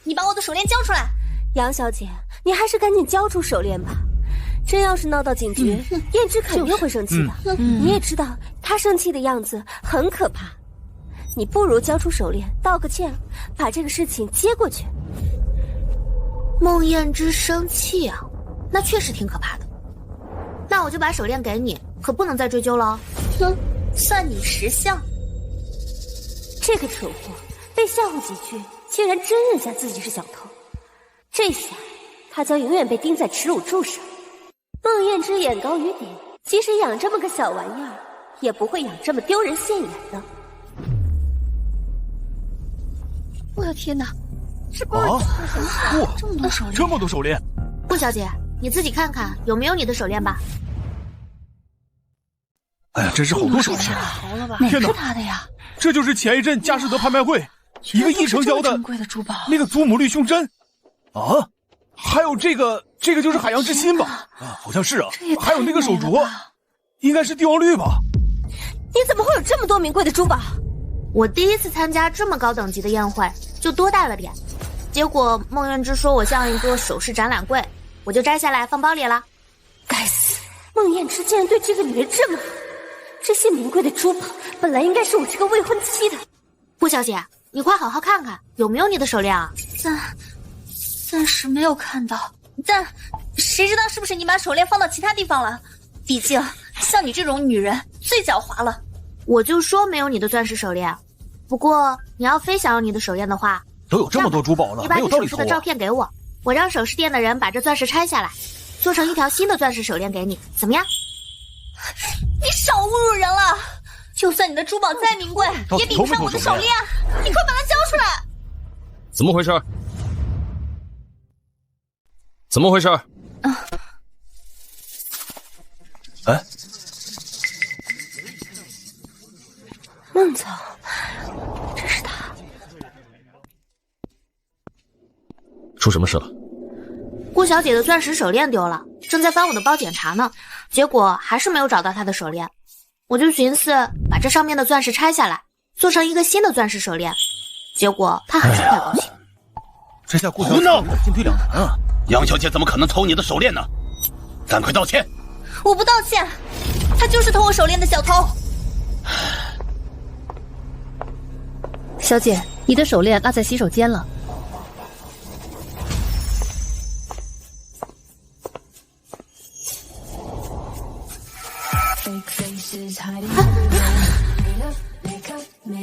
你把我的手链交出来。杨小姐，你还是赶紧交出手链吧，真要是闹到警局，胭脂肯定会生气的。你也知道她生气的样子很可怕，你不如交出手链，道个歉，把这个事情接过去。孟胭脂生气啊，那确实挺可怕的。那我就把手链给你，可不能再追究了。哼，算你识相。这个蠢货被吓唬几句，竟然真认下自己是小偷，这下他将永远被钉在耻辱柱上。孟胭脂眼高于顶，即使养这么个小玩意儿，也不会养这么丢人现眼的。我的天哪，这不是哇，这么多手链，这么多手链！顾小姐，你自己看看有没有你的手链吧。哎呀，真是好多手链！好了吧？天哪，哪是他的呀？这就是前一阵佳士得拍卖会一个1成交的珍贵的珠宝，那个祖母绿胸针啊，还有这个就是海洋之心吧？啊，好像是啊。还有那个手镯，应该是帝王绿吧？你怎么会有这么多名贵的珠宝？我第一次参加这么高等级的宴会，就多带了点。结果孟胭脂说我像一个首饰展览柜，我就摘下来放包里了。该死，孟胭脂竟然对这个女人这么好。这些名贵的珠宝本来应该是我这个未婚妻的。顾小姐，你快好好看看有没有你的手链啊！暂时没有看到，但谁知道是不是你把手链放到其他地方了？毕竟像你这种女人最狡猾了。我就说没有你的钻石手链。不过你要非想要你的手链的话，都有这么多珠宝了，你把没有道理偷你首饰的照片给我，我让首饰店的人把这钻石拆下来，做成一条新的钻石手链给你，怎么样？你少侮辱人了！就算你的珠宝再名贵，也比不上我的手链。你快把它交出来！怎么回事？怎么回事？孟总，这是他。出什么事了？顾小姐的钻石手链丢了，正在翻我的包检查呢，结果还是没有找到她的手链。我就寻思把这上面的钻石拆下来，做成一个新的钻石手链，结果她还是不太高兴。这下顾小姐进退两难啊！杨小姐怎么可能偷你的手链呢？赶快道歉！我不道歉，他就是偷我手链的小偷。小姐，你的手链落在洗手间了。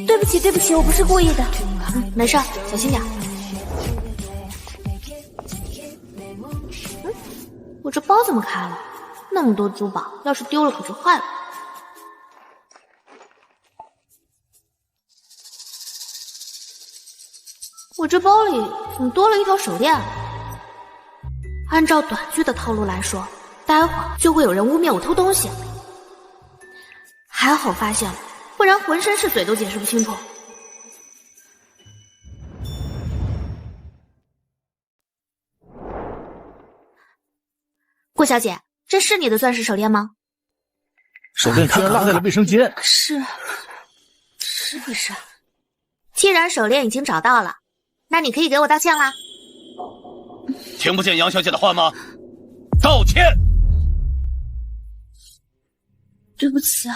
对不起，对不起，我不是故意的。没事，小心点。我这包怎么开了？那么多珠宝，要是丢了可就坏了。我这包里怎么多了一条手链？按照短剧的套路来说，待会儿就会有人污蔑我偷东西。还好发现了，不然浑身是嘴都解释不清楚。顾小姐，这是你的钻石手链吗？手链居然落在了卫生间。是不是？既然手链已经找到了，那你可以给我道歉啦。听不见杨小姐的话吗？道歉！对不起啊，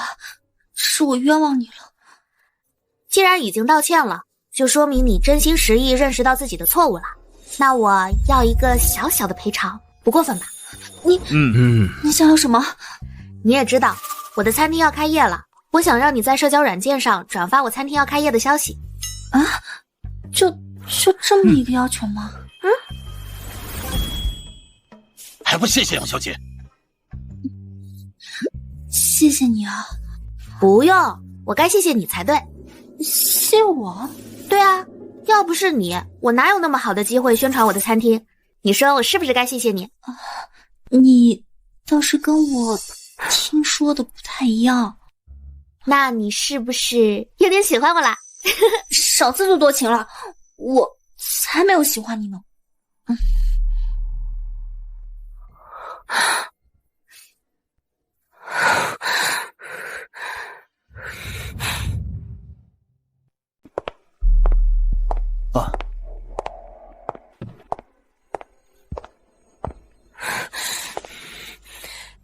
是我冤枉你了。既然已经道歉了，就说明你真心实意认识到自己的错误了。那我要一个小小的赔偿，不过分吧？你想要什么？你也知道我的餐厅要开业了，我想让你在社交软件上转发我餐厅要开业的消息。啊？就这么一个要求吗？还不谢谢杨小姐？谢谢你啊。不用，我该谢谢你才对。谢我？对啊，要不是你，我哪有那么好的机会宣传我的餐厅？你说我是不是该谢谢你？你倒是跟我听说的不太一样。那你是不是有点喜欢我啦？少自作多情了，我才没有喜欢你呢。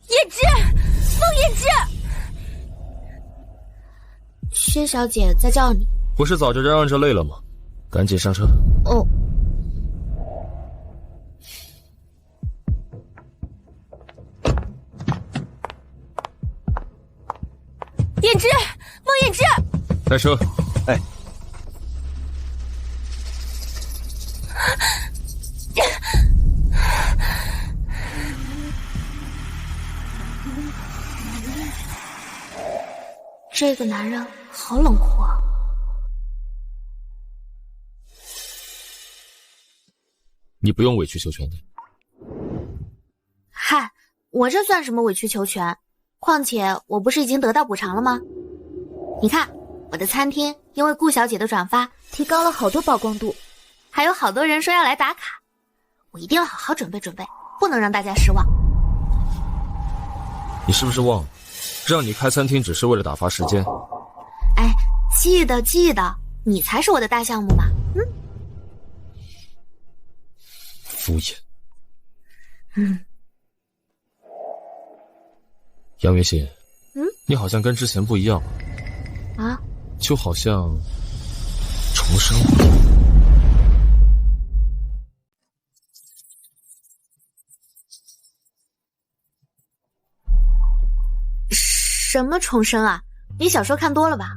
叶芝，孟叶芝，薛小姐在叫你。不是早就嚷嚷着累了吗？赶紧上车。哦。叶芝，孟叶芝，开车。哎。这个男人好冷酷啊！你不用委曲求全的。嗨，我这算什么委曲求全？况且我不是已经得到补偿了吗？你看，我的餐厅因为顾小姐的转发提高了好多曝光度，还有好多人说要来打卡，我一定要好好准备准备，不能让大家失望。你是不是忘了，让你开餐厅只是为了打发时间？哎，记得，你才是我的大项目嘛。敷衍。杨元信，你好像跟之前不一样啊，就好像重生了。什么重生啊？你小说看多了吧？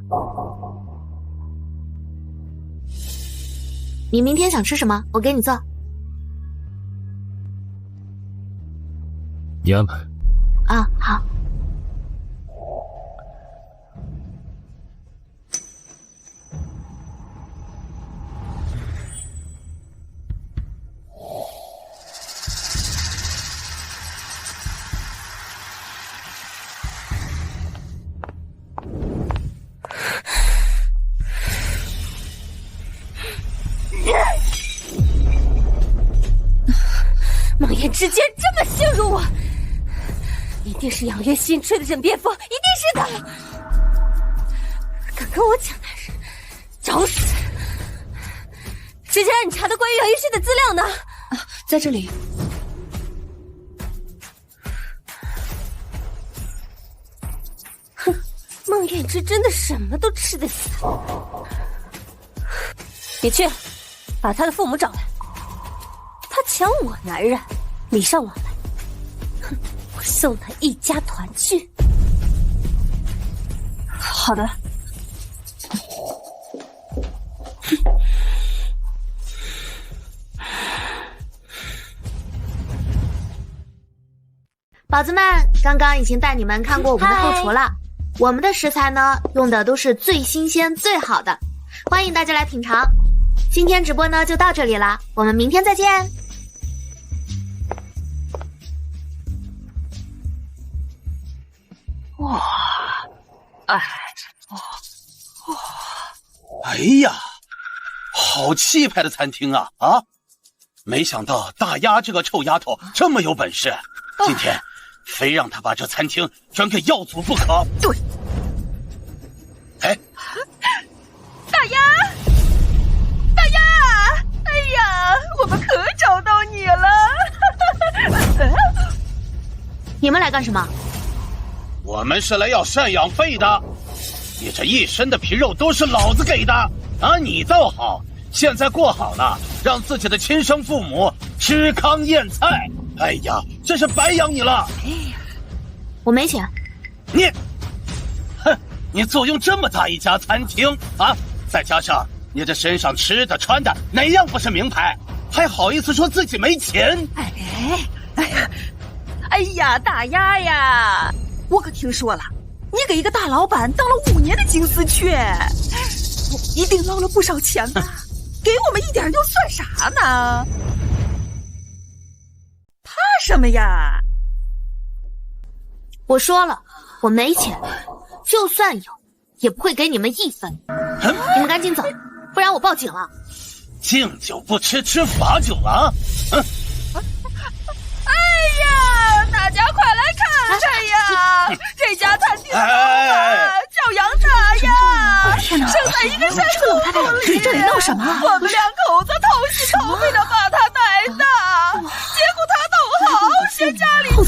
你明天想吃什么？我给你做。你安排。啊，好。孟言之竟然这么羞辱我，一定是养月新吹的枕边风，一定是他。敢跟我抢男人，找死！之前让你查的关于杨玉轩的资料呢？在这里。哼，孟燕之真的什么都吃得下。你去，把他的父母找来。他抢我男人，礼尚往来。哼，我送他一家团聚。好的。宝子们，刚刚已经带你们看过我们的后厨了。我们的食材呢，用的都是最新鲜、最好的，欢迎大家来品尝。今天直播呢就到这里了，我们明天再见。哇，哎呀，好气派的餐厅啊！啊，没想到大丫这个臭丫头这么有本事，今天非让她把这餐厅转给耀祖不可。对。哎，大丫，大丫！哎呀，我们可找到你了！你们来干什么？我们是来要赡养费的。你这一身的皮肉都是老子给的啊！你倒好，现在过好了，让自己的亲生父母吃糠咽菜。哎呀，真是白养你了！哎呀，我没钱。你，哼，你坐拥这么大一家餐厅啊，再加上你这身上吃的穿的哪样不是名牌，还好意思说自己没钱？哎呀，大丫呀，我可听说了，你给一个大老板当了5年的金丝雀，一定捞了不少钱吧？给我们一点又算啥呢？怕什么呀？我说了，我没钱，就算有，也不会给你们1分。你们赶紧走，不然我报警了。敬酒不吃吃罚酒啊！哎呀，大家快来看看呀！这家餐厅的老板叫杨大呀，生在一个山洞里。你这里闹什么？我们2口子掏心掏肺的把他带大，结果他倒好，嫌家里穷，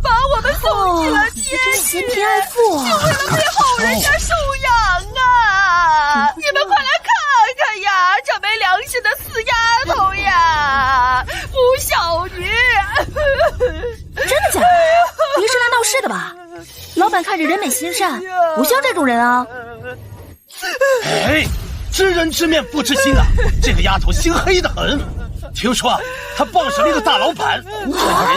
把我们送进了监狱，嫌贫爱富，就为了被后人家收养啊！你们快来看看呀，这没良心的死丫头呀，不孝女！真的假的？你是来闹事的吧？老板看着人美心善，不像这种人啊！哎，知人知面不知心啊！这个丫头心黑得很。听说她傍上了一个大老板，人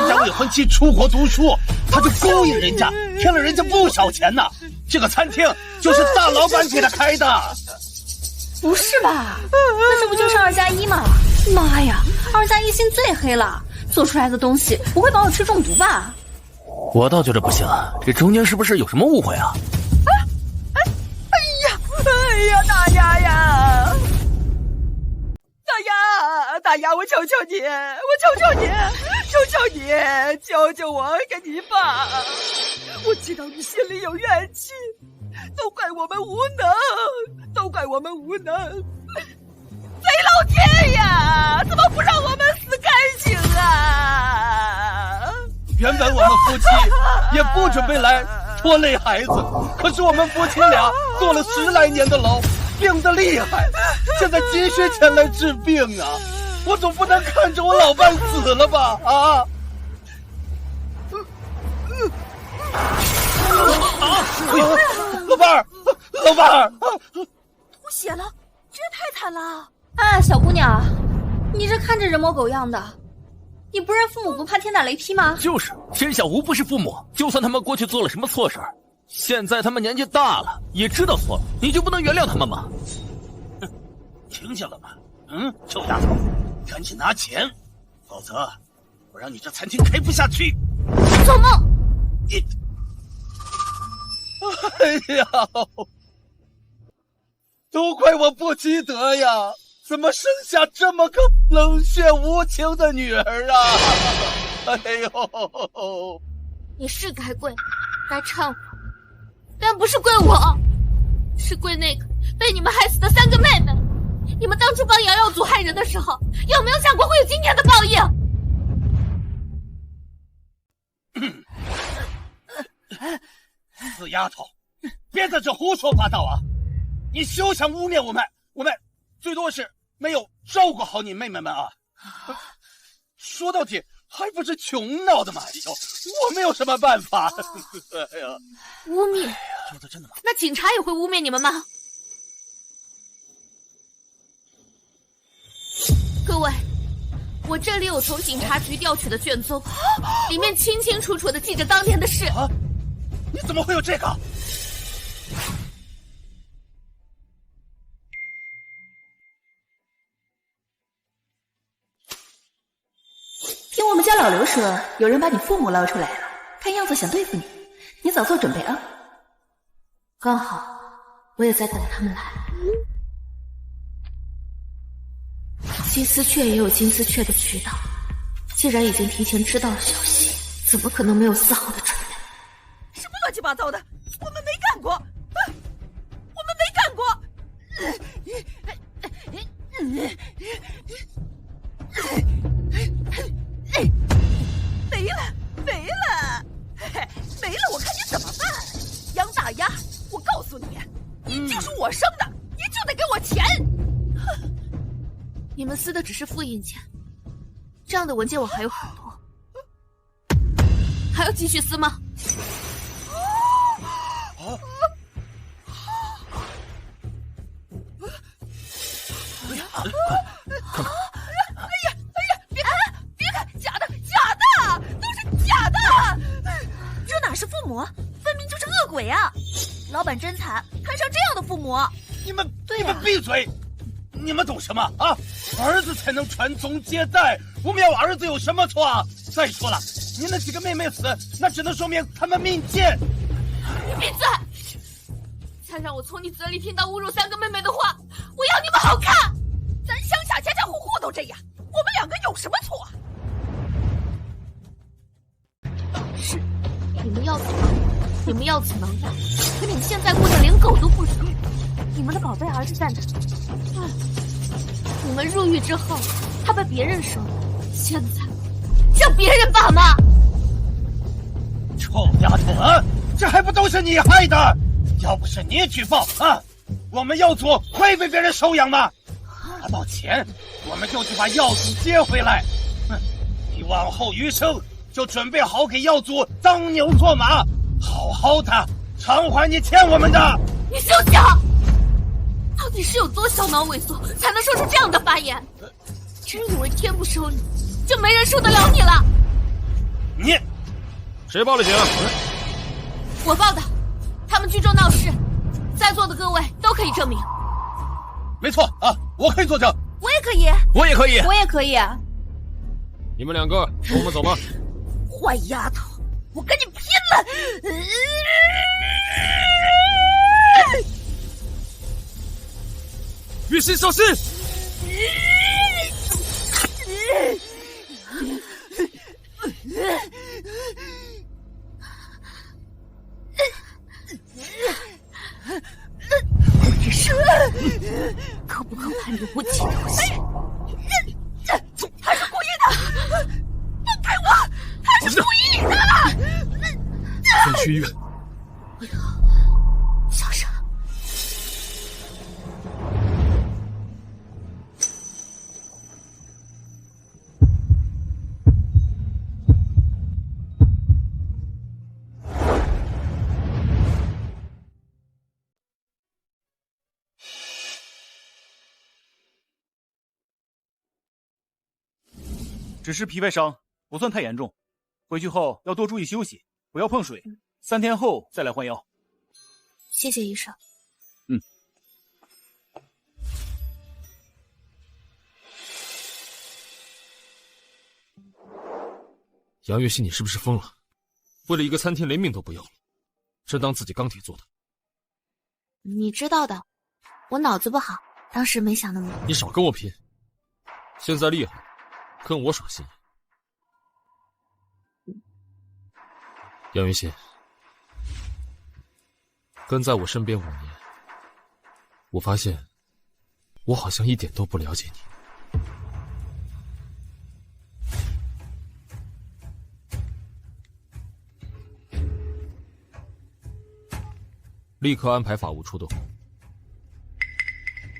家未婚妻出国读书，她就勾引人家，骗了人家不少钱呢。这个餐厅就是大老板给她开的。不是吧？那这不就是2+1吗？妈呀，2+1心最黑了，做出来的东西不会把我吃中毒吧？我倒觉得不行，这中间是不是有什么误会啊？哎呀，大丫呀！大丫，我求求你，求求你，救救我跟你爸！我知道你心里有怨气，都怪我们无能，贼老天呀，怎么不让我们死干净啊？原本我们夫妻也不准备来拖累孩子，可是我们夫妻俩坐了10来年的牢，病得厉害，现在急需钱来治病啊！我总不能看着我老伴死了吧？啊！老伴儿，吐血了，这也太惨了！啊，小姑娘，你这看着人模狗样的，你不认父母不怕天打雷劈吗？就是天下无不是父母，就算他们过去做了什么错事儿，现在他们年纪大了，也知道错了，你就不能原谅他们吗？听见了吗？臭丫头，赶紧拿钱，否则我让你这餐厅开不下去。做梦！你，哎呀，都怪我不积德呀！怎么生下这么个冷血无情的女儿啊！哎呦，你是该跪，该忏悔，但不是跪我，是跪那个被你们害死的3个妹妹。你们当初帮瑶瑶族害人的时候，有没有想过会有今天的报应？死丫头，别在这胡说八道啊！你休想污蔑我们，我们最多是没有照顾好你妹妹们啊！说到底还不是穷闹的嘛！哎呦，我们有什么办法？哎呀，污蔑？说的真的吗？那警察也会污蔑你们吗？各位，我这里有从警察局调取的卷宗，里面清清楚楚的记着当天的事。啊？你怎么会有这个？听我们家老刘说，有人把你父母捞出来了，看样子想对付你，你早做准备啊！刚好，我也在等他们来。金丝雀也有金丝雀的渠道，既然已经提前知道了消息，怎么可能没有丝毫的准备？什么乱七八糟的，我们没干过，我们没干过。没了，没了，没了！我看你怎么办？杨大丫，我告诉你，你就是我生的，你就得给我钱。你们撕的只是复印件，这样的文件我还有很多，还要继续撕吗？别看，假的，假的，都是假的！这哪是父母，分明就是恶鬼啊！老板真惨，摊上这样的父母。你们闭嘴！你们懂什么啊？儿子才能传宗接代，我们要儿子有什么错啊？再说了，你那几个妹妹死，那只能说明他们命贱。你闭嘴！再让我从你嘴里听到侮辱3个妹妹的话，我要你们好看！咱乡下家家户户都这样，我们2个有什么错？是，你们要死能，你们要死能呀！可你们现在过得连狗都不如。你们的宝贝儿子在哪？你们入狱之后，他被别人收了，现在叫别人爸妈。臭丫头啊，这还不都是你害的？要不是你举报啊，我们药祖会被别人收养吗？拿到钱，我们就去把药祖接回来。你往后余生就准备好给药祖当牛做马，好好的偿还你欠我们的。你休想！到底是有多小脑萎缩，才能说出这样的发言？真以为天不收你，就没人收得了你了？你，谁报的警？我报的。他们聚众闹事，在座的各位都可以证明。没错啊，我可以作证。我也可以，我也可以，我也可以啊。你们2个跟我们走吧。坏丫头，我跟你拼了！玉心受事！这是可不可叛逆不起头线？他是故意的，放开我！他是故意的！先去医院。小声。只是疲惫伤，不算太严重。回去后要多注意休息，不要碰水。3天后再来换药。谢谢医生。杨月心，你是不是疯了？为了一个餐厅连命都不要了，真当自己钢铁做的？你知道的，我脑子不好，当时没想那么多。你少跟我拼，现在厉害，跟我耍心眼。杨云信，跟在我身边5年，我发现我好像一点都不了解你。立刻安排法务出动，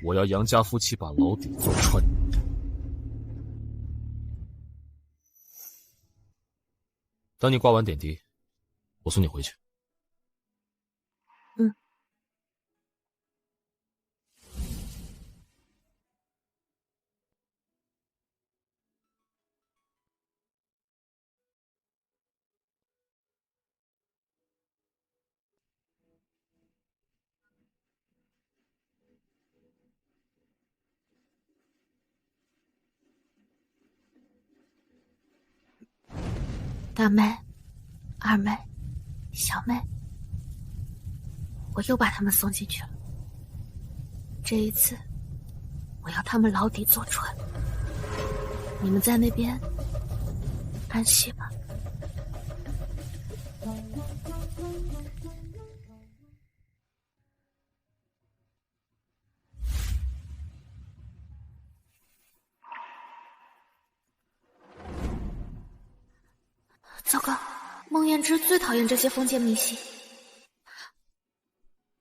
我要杨家夫妻把牢底坐穿。等你挂完点滴，我送你回去。嗯。大妹、二妹、小妹，我又把他们送进去了。这一次，我要他们牢底坐穿。你们在那边安息吧。糟糕，孟燕之最讨厌这些封建迷信，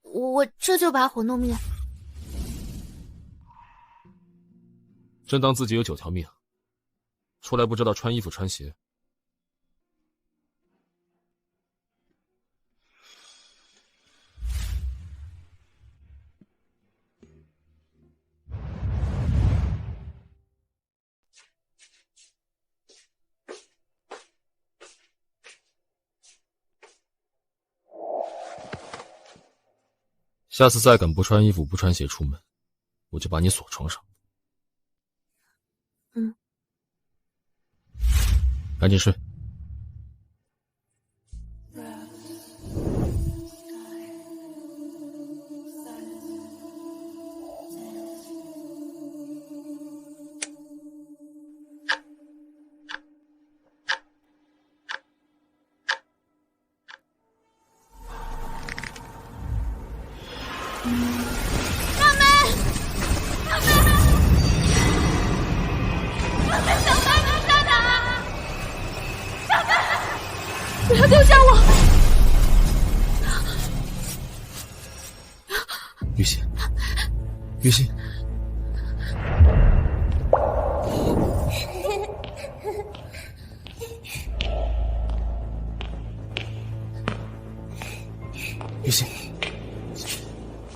我这就把火弄灭。真当自己有9条命，出来不知道穿衣服穿鞋。下次再敢不穿衣服不穿鞋出门，我就把你锁床上。嗯，赶紧睡。不要丢下我！雨欣，雨欣，雨欣，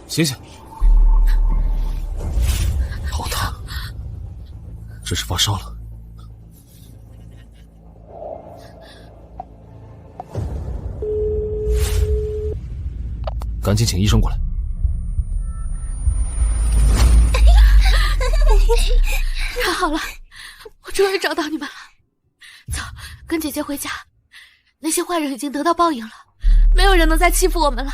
醒醒！好烫，这是发烧了。赶紧请医生过来。太好了，我终于找到你们了。走，跟姐姐回家。那些坏人已经得到报应了，没有人能再欺负我们了。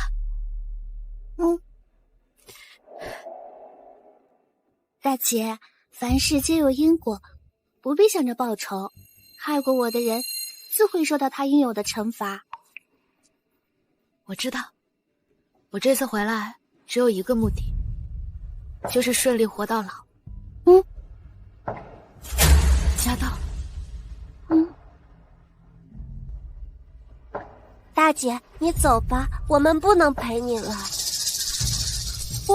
大姐，凡事皆有因果，不必想着报仇。害过我的人，自会受到他应有的惩罚。我知道。我这次回来只有一个目的，就是顺利活到老。家到。大姐，你走吧，我们不能陪你了。不，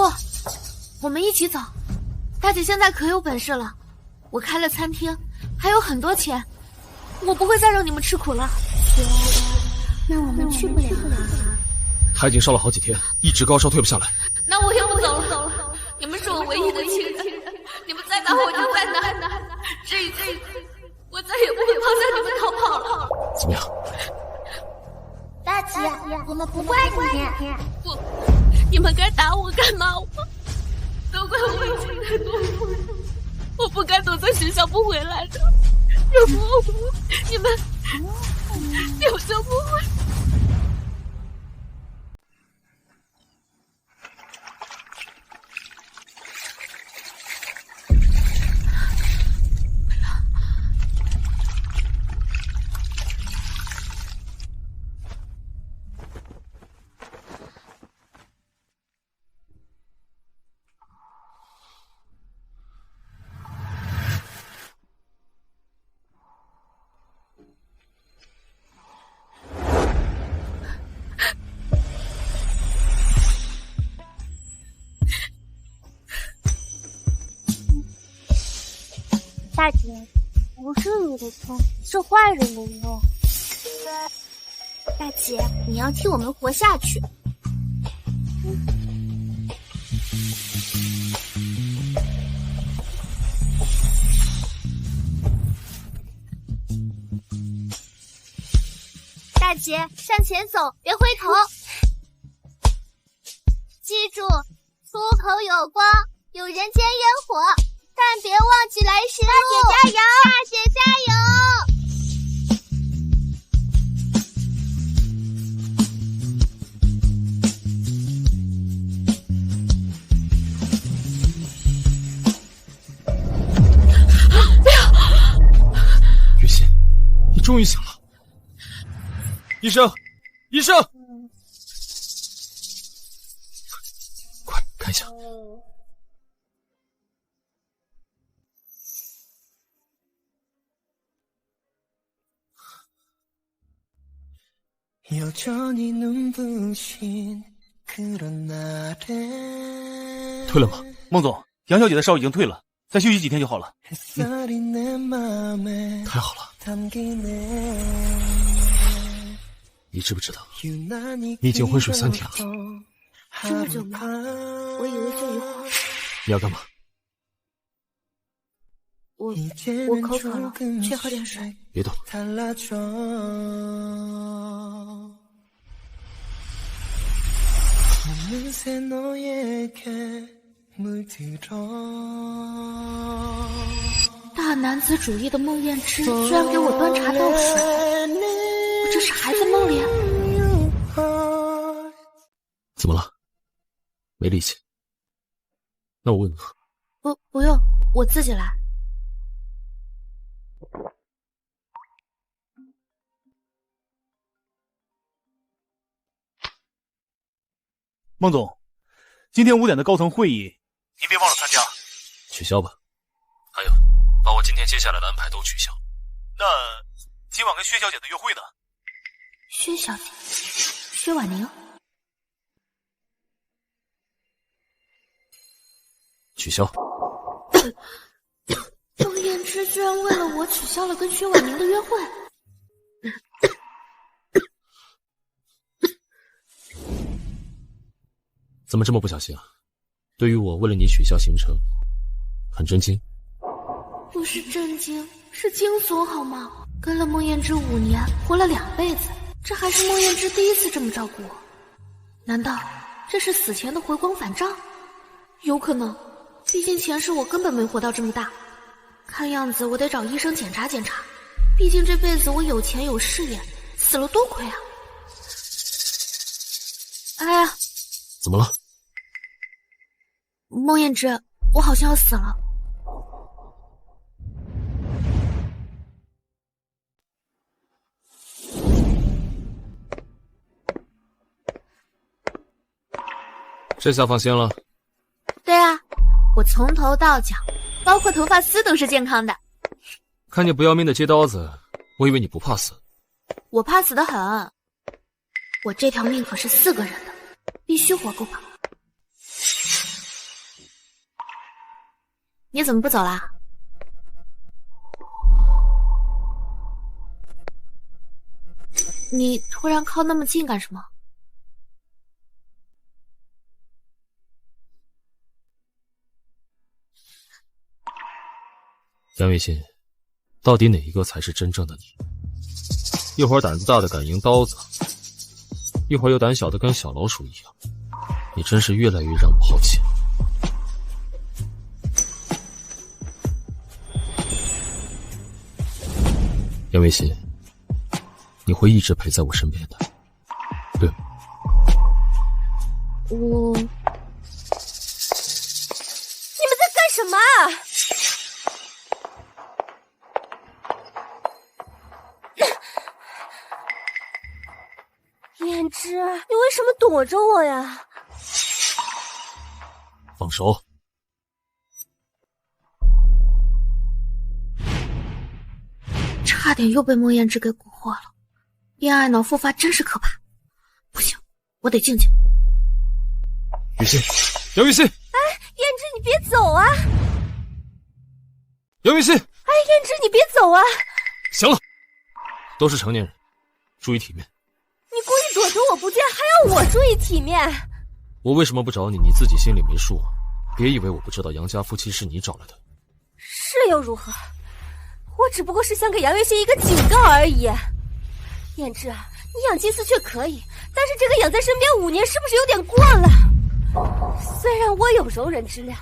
我们一起走。大姐现在可有本事了，我开了餐厅，还有很多钱，我不会再让你们吃苦了。那我们去不了了。他已经烧了好几天，一直高烧退不下来。那我也不走了，你们是我唯一的亲人，你们再打我就再打，这一次我再也不会抛下你们逃跑了。怎么样？大姐，我们不怪你。不，你们该打我干嘛？都怪我以前太多虑了，我不该躲在学校不回来的。如果你们就不会。大姐，不是你的错，是坏人的错。大姐，你要替我们活下去。大姐，向前走，别回头。记住，出口有光，有人间烟火，但别忘记来时路。大姐加油！大姐加油！雨欣，你终于醒了。医生，医生，快看一下。退了吗？孟总，杨小姐的烧已经退了，再休息几天就好了。太好了。你知不知道，你已经昏睡3天了？这么久吗？我以为就一会儿。你要干嘛？我口渴了，去喝点水。别动。大男子主义的孟燕之居然给我端茶倒水，我这是还在梦里？怎么了？没力气？那我喂你喝。不用，我自己来。孟总，今天5点的高层会议，您别忘了参加。取消吧。还有，把我今天接下来的安排都取消。那今晚跟薛小姐的约会呢？薛小姐，薛婉宁，取消。孟燕之居然为了我取消了跟薛婉宁的约会。怎么这么不小心啊？对于我为了你取消行程，很震惊？不是震惊，是惊悚好吗？跟了孟燕之5年，活了2辈子，这还是孟燕之第一次这么照顾我。难道这是死前的回光返照？有可能，毕竟前世我根本没活到这么大。看样子我得找医生检查检查，毕竟这辈子我有钱有事业，死了多亏啊！哎呀，怎么了？孟燕之，我好像要死了。这下放心了。对啊，我从头到脚，包括头发丝都是健康的。看你不要命的接刀子，我以为你不怕死。我怕死得很，我这条命可是4个人的，必须活够饱。你怎么不走啦？你突然靠那么近干什么？杨雨欣，到底哪一个才是真正的你？一会儿胆子大的敢赢刀子，一会儿又胆小的跟小老鼠一样，你真是越来越让我好奇。杨雨欣，你会一直陪在我身边的，对吗？你们在干什么？燕之，你为什么躲着我呀？放手！差点又被孟燕之给蛊惑了，恋爱脑复发真是可怕。不行，我得静静。雨欣，杨雨欣！哎，燕之，你别走啊！杨雨欣，哎，胭脂，你别走啊！行了，都是成年人，注意体面。你故意躲着我不见，还要我注意体面？我为什么不找你？你自己心里没数啊！别以为我不知道杨家夫妻是你找来的。是又如何？我只不过是想给杨月心一个警告而已。胭脂，你养金丝雀可以，但是这个养在身边5年是不是有点过了？虽然我有容人之量，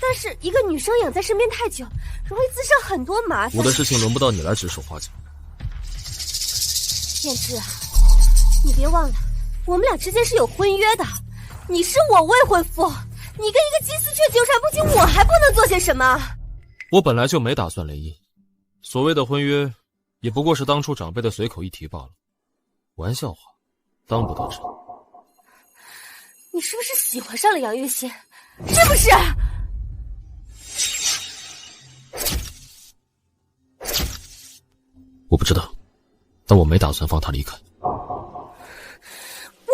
但是一个女生养在身边太久，容易滋生很多麻烦。我的事情轮不到你来指手画脚。胭脂，你别忘了，我们俩之间是有婚约的。你是我未婚夫，你跟一个金丝雀纠缠不清，我还不能做些什么？我本来就没打算联姻，所谓的婚约，也不过是当初长辈的随口一提罢了。玩笑话，当不得真。你是不是喜欢上了杨月心？是不是？我不知道，但我没打算放他离开。我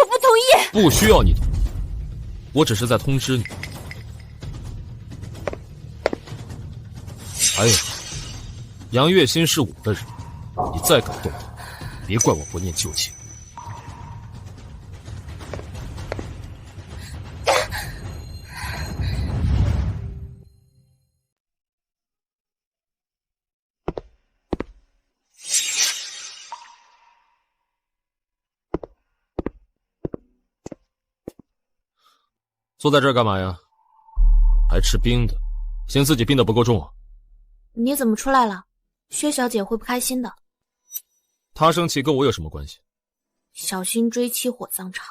不同意。不需要你同意，我只是在通知你。还有，杨月心是我的人，你再敢动他，别怪我不念旧情。坐在这儿干嘛呀？还吃冰的，嫌自己冰的不够重啊？你怎么出来了？薛小姐会不开心的。她生气跟我有什么关系？小心追妻火葬场。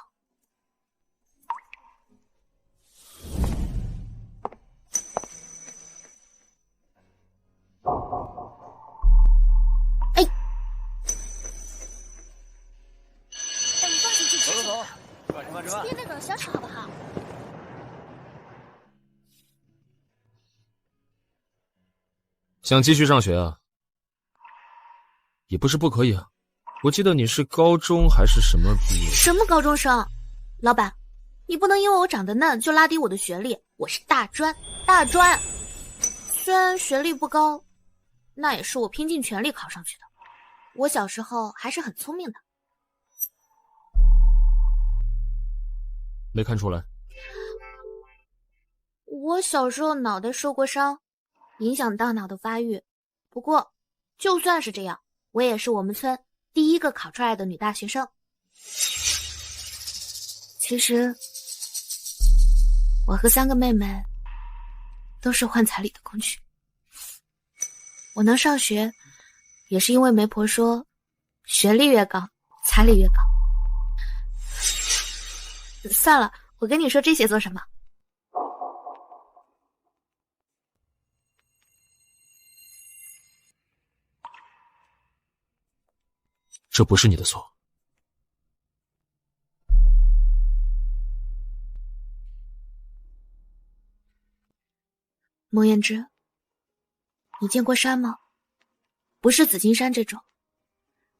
哎，你放心去吃。走，慢吃。今天那种小炒好不好？想继续上学啊？也不是不可以啊。我记得你是高中还是什么毕业？什么高中生？老板，你不能因为我长得嫩就拉低我的学历。我是大专。虽然学历不高，那也是我拼尽全力考上去的。我小时候还是很聪明的。没看出来。我小时候脑袋受过伤，影响大脑的发育。不过，就算是这样，我也是我们村第一个考出来的女大学生。其实，我和3个妹妹都是换彩礼的工具。我能上学，也是因为媒婆说，学历越高，彩礼越高。算了，我跟你说这些做什么？这不是你的错。孟燕之，你见过山吗？不是紫金山这种，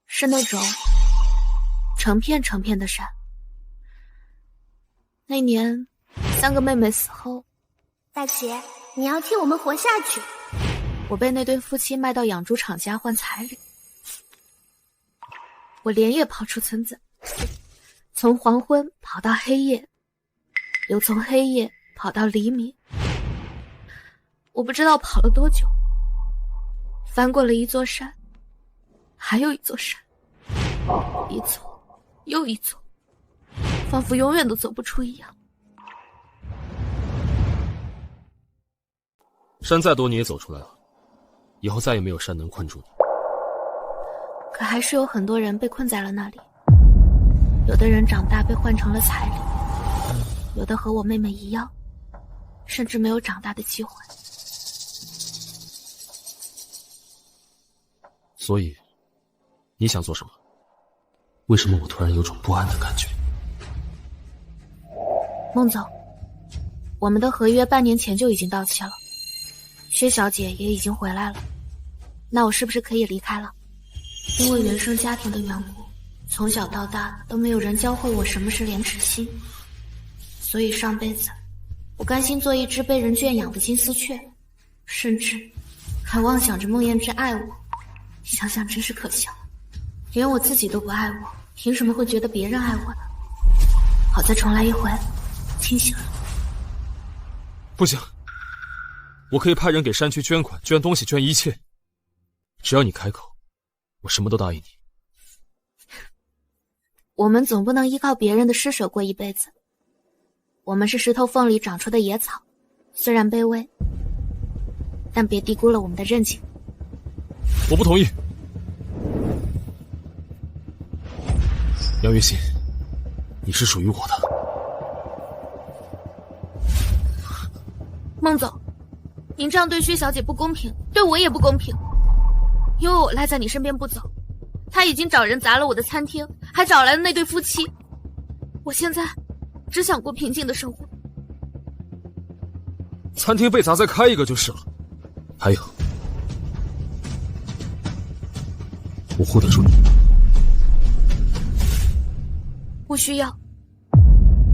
是那种成片成片的山。那年3个妹妹死后，大姐，你要替我们活下去。我被那对夫妻卖到养猪场家换彩礼。我连夜跑出村子，从黄昏跑到黑夜，又从黑夜跑到黎明。我不知道跑了多久，翻过了一座山，还有一座山，一座又一座，仿佛永远都走不出一样。山再多你也走出来了，以后再也没有山能困住你。可还是有很多人被困在了那里，有的人长大被换成了彩礼，有的和我妹妹一样，甚至没有长大的机会。所以，你想做什么？为什么我突然有种不安的感觉？孟总，我们的合约半年前就已经到期了，薛小姐也已经回来了，那我是不是可以离开了？因为原生家庭的缘故，从小到大都没有人教会我什么是廉耻心，所以上辈子我甘心做一只被人圈养的金丝雀，甚至还妄想着孟燕之爱我，想想真是可笑。连我自己都不爱我，凭什么会觉得别人爱我呢？好再重来一回，清醒了。不行，我可以派人给山区捐款、捐东西、捐一切，只要你开口，我什么都答应你。我们总不能依靠别人的施舍过一辈子。我们是石头缝里长出的野草，虽然卑微，但别低估了我们的韧劲。我不同意。杨月心，你是属于我的。孟总，您这样对薛小姐不公平，对我也不公平。因为我赖在你身边不走，他已经找人砸了我的餐厅，还找来了那对夫妻。我现在只想过平静的生活。餐厅被砸，再开一个就是了。还有，我护得住你。不需要，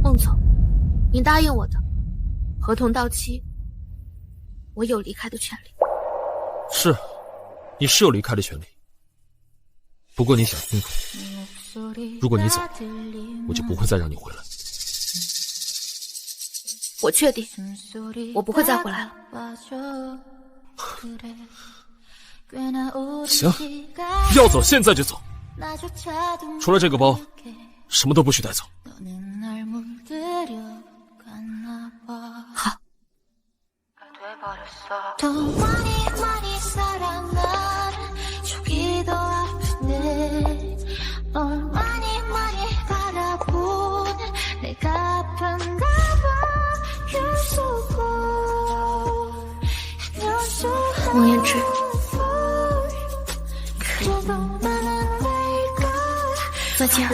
孟总，您答应我的，合同到期，我有离开的权利。是，你是有离开的权利。不过你想清楚，如果你走，我就不会再让你回来。我确定，我不会再回来了。行，要走现在就走。除了这个包，什么都不许带走。好。孟燕之，再见。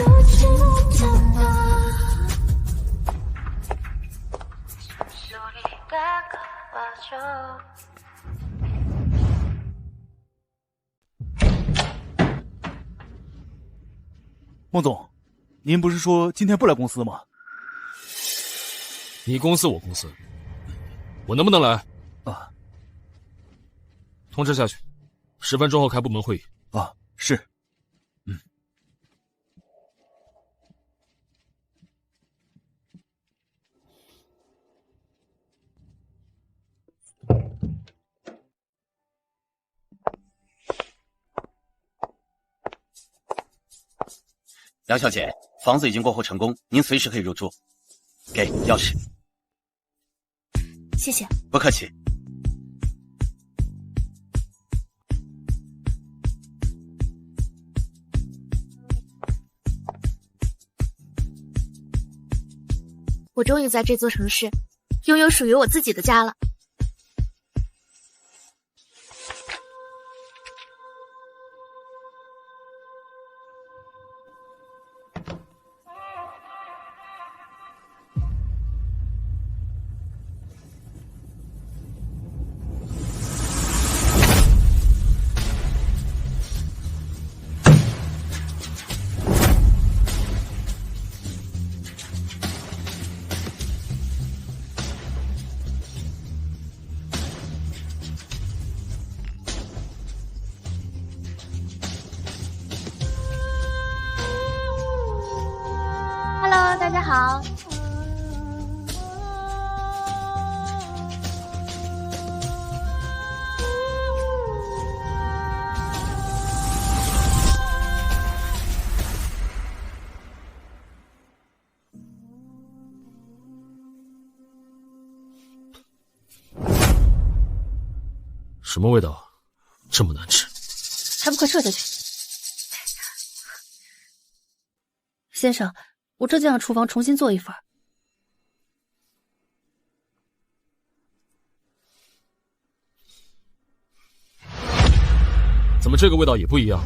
孟总，您不是说今天不来公司吗？你公司我公司，我能不能来？啊，通知下去，10分钟后开部门会议。啊，是。杨小姐，房子已经过户成功，您随时可以入住。给钥匙。谢谢。不客气。我终于在这座城市拥有属于我自己的家了。Hello， 大家好。什么味道？这么难吃？还不快撤下去！先生，我这就让厨房重新做一份。怎么这个味道也不一样？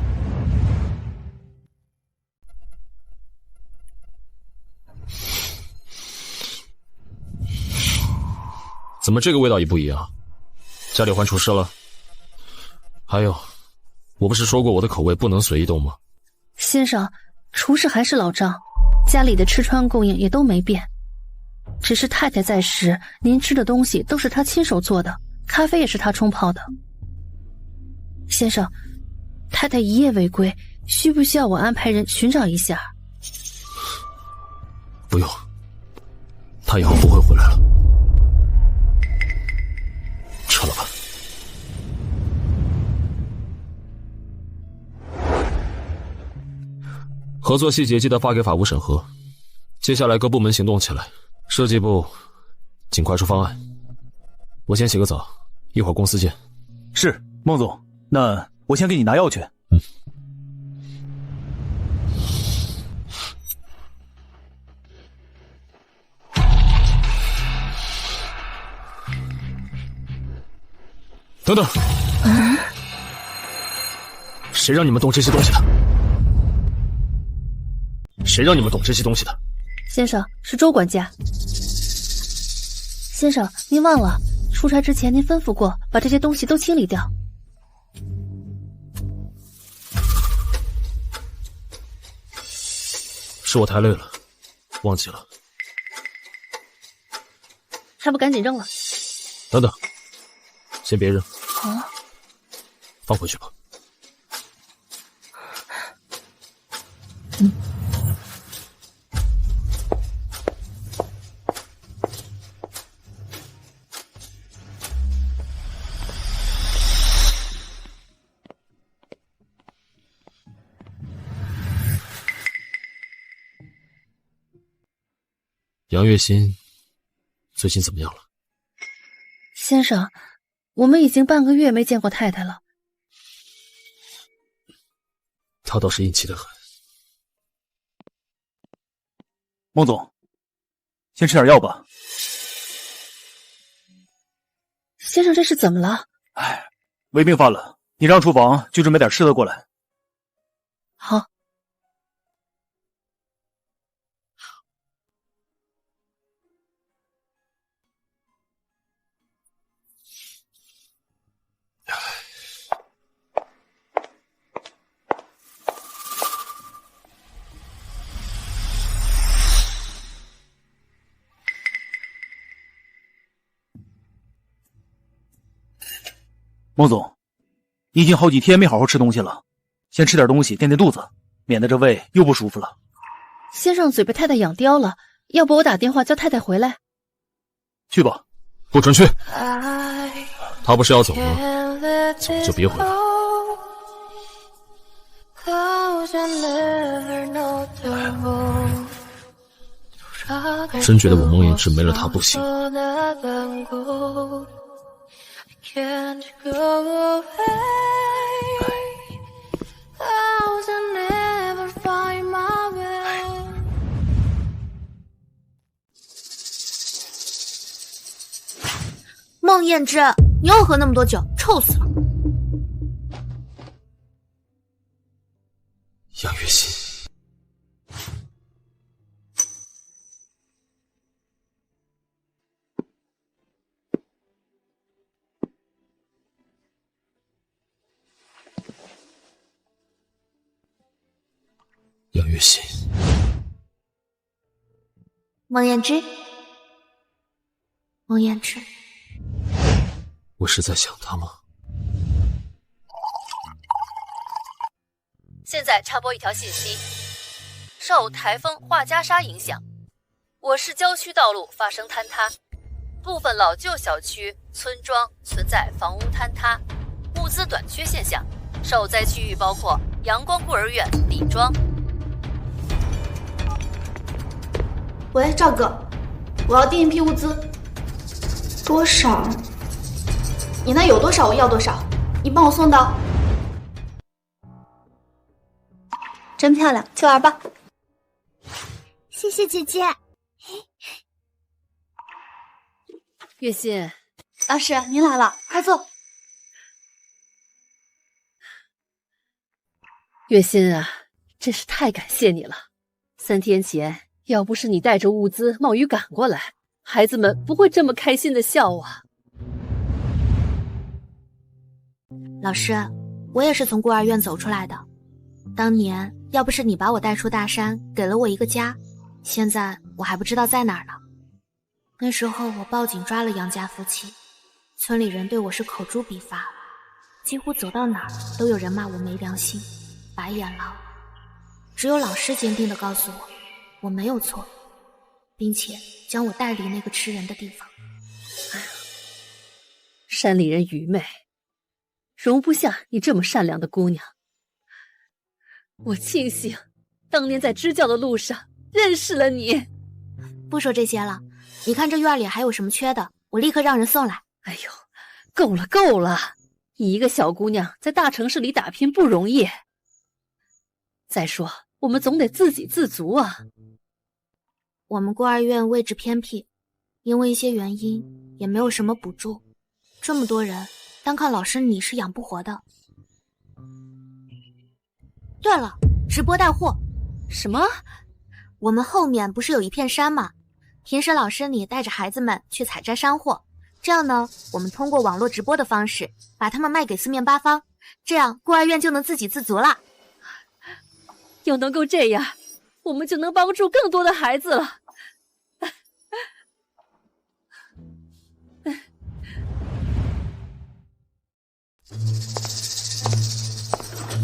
怎么这个味道也不一样？家里换厨师了？还有，我不是说过我的口味不能随意动吗？先生，厨师还是老张，家里的吃穿供应也都没变，只是太太在时，您吃的东西都是他亲手做的，咖啡也是他冲泡的。先生，太太一夜未归，需不需要我安排人寻找一下？不用，他以后不会回来了。撤了吧。合作细节记得发给法务审核。接下来各部门行动起来，设计部尽快出方案。我先洗个澡，一会儿公司见。是，孟总，那我先给你拿药去。等等，谁让你们动这些东西的？谁让你们懂这些东西的？先生，是周管家。先生，您忘了，出差之前您吩咐过，把这些东西都清理掉。是我太累了，忘记了。还不赶紧扔了？等等，先别扔。啊，放回去吧。杨月心最近怎么样了？先生，我们已经半个月没见过太太了。她倒是硬气得很。孟总，先吃点药吧。先生，这是怎么了？哎，胃病犯了，你让厨房去准备点吃的过来。好。孟总，你已经好几天没好好吃东西了，先吃点东西垫垫肚子，免得这胃又不舒服了。先生嘴被太太养刁了，要不我打电话叫太太回来？去吧。不准去！他不是要走吗？走就别回来。真觉得我梦魇志没了他不行。Can't go away. Cause I never find my way. 孟魇之，你又喝那么多酒，臭死了！杨月心。杨月心，孟魇之，孟魇之，我是在想他吗？现在插播一条信息：受台风画家沙影响，我市郊区道路发生坍塌，部分老旧小区、村庄存在房屋坍塌、物资短缺现象。受灾区域包括阳光孤儿院、李庄。喂，赵哥，我要订一批物资。多少？你那有多少我要多少，你帮我送到。真漂亮，去玩吧。谢谢姐姐。月心，老师您来了，快坐。月心啊，真是太感谢你了。3天前要不是你带着物资冒雨赶过来，孩子们不会这么开心的笑啊。老师，我也是从孤儿院走出来的。当年要不是你把我带出大山，给了我一个家，现在我还不知道在哪儿呢。那时候我报警抓了杨家夫妻，村里人对我是口诛笔伐，几乎走到哪儿都有人骂我没良心、白眼狼。只有老师坚定地告诉我，我没有错，并且将我带离那个吃人的地方。山里人愚昧，容不下你这么善良的姑娘。我庆幸当年在支教的路上认识了你。不说这些了，你看这院里还有什么缺的，我立刻让人送来。哎呦，够了够了，一个小姑娘在大城市里打拼不容易。再说我们总得自给自足啊。我们孤儿院位置偏僻，因为一些原因也没有什么补助，这么多人单靠老师你是养不活的。对了，直播带货。什么？我们后面不是有一片山吗？平时老师你带着孩子们去采摘山货，这样呢，我们通过网络直播的方式把它们卖给四面八方，这样孤儿院就能自给自足了。要能够这样，我们就能帮助更多的孩子了。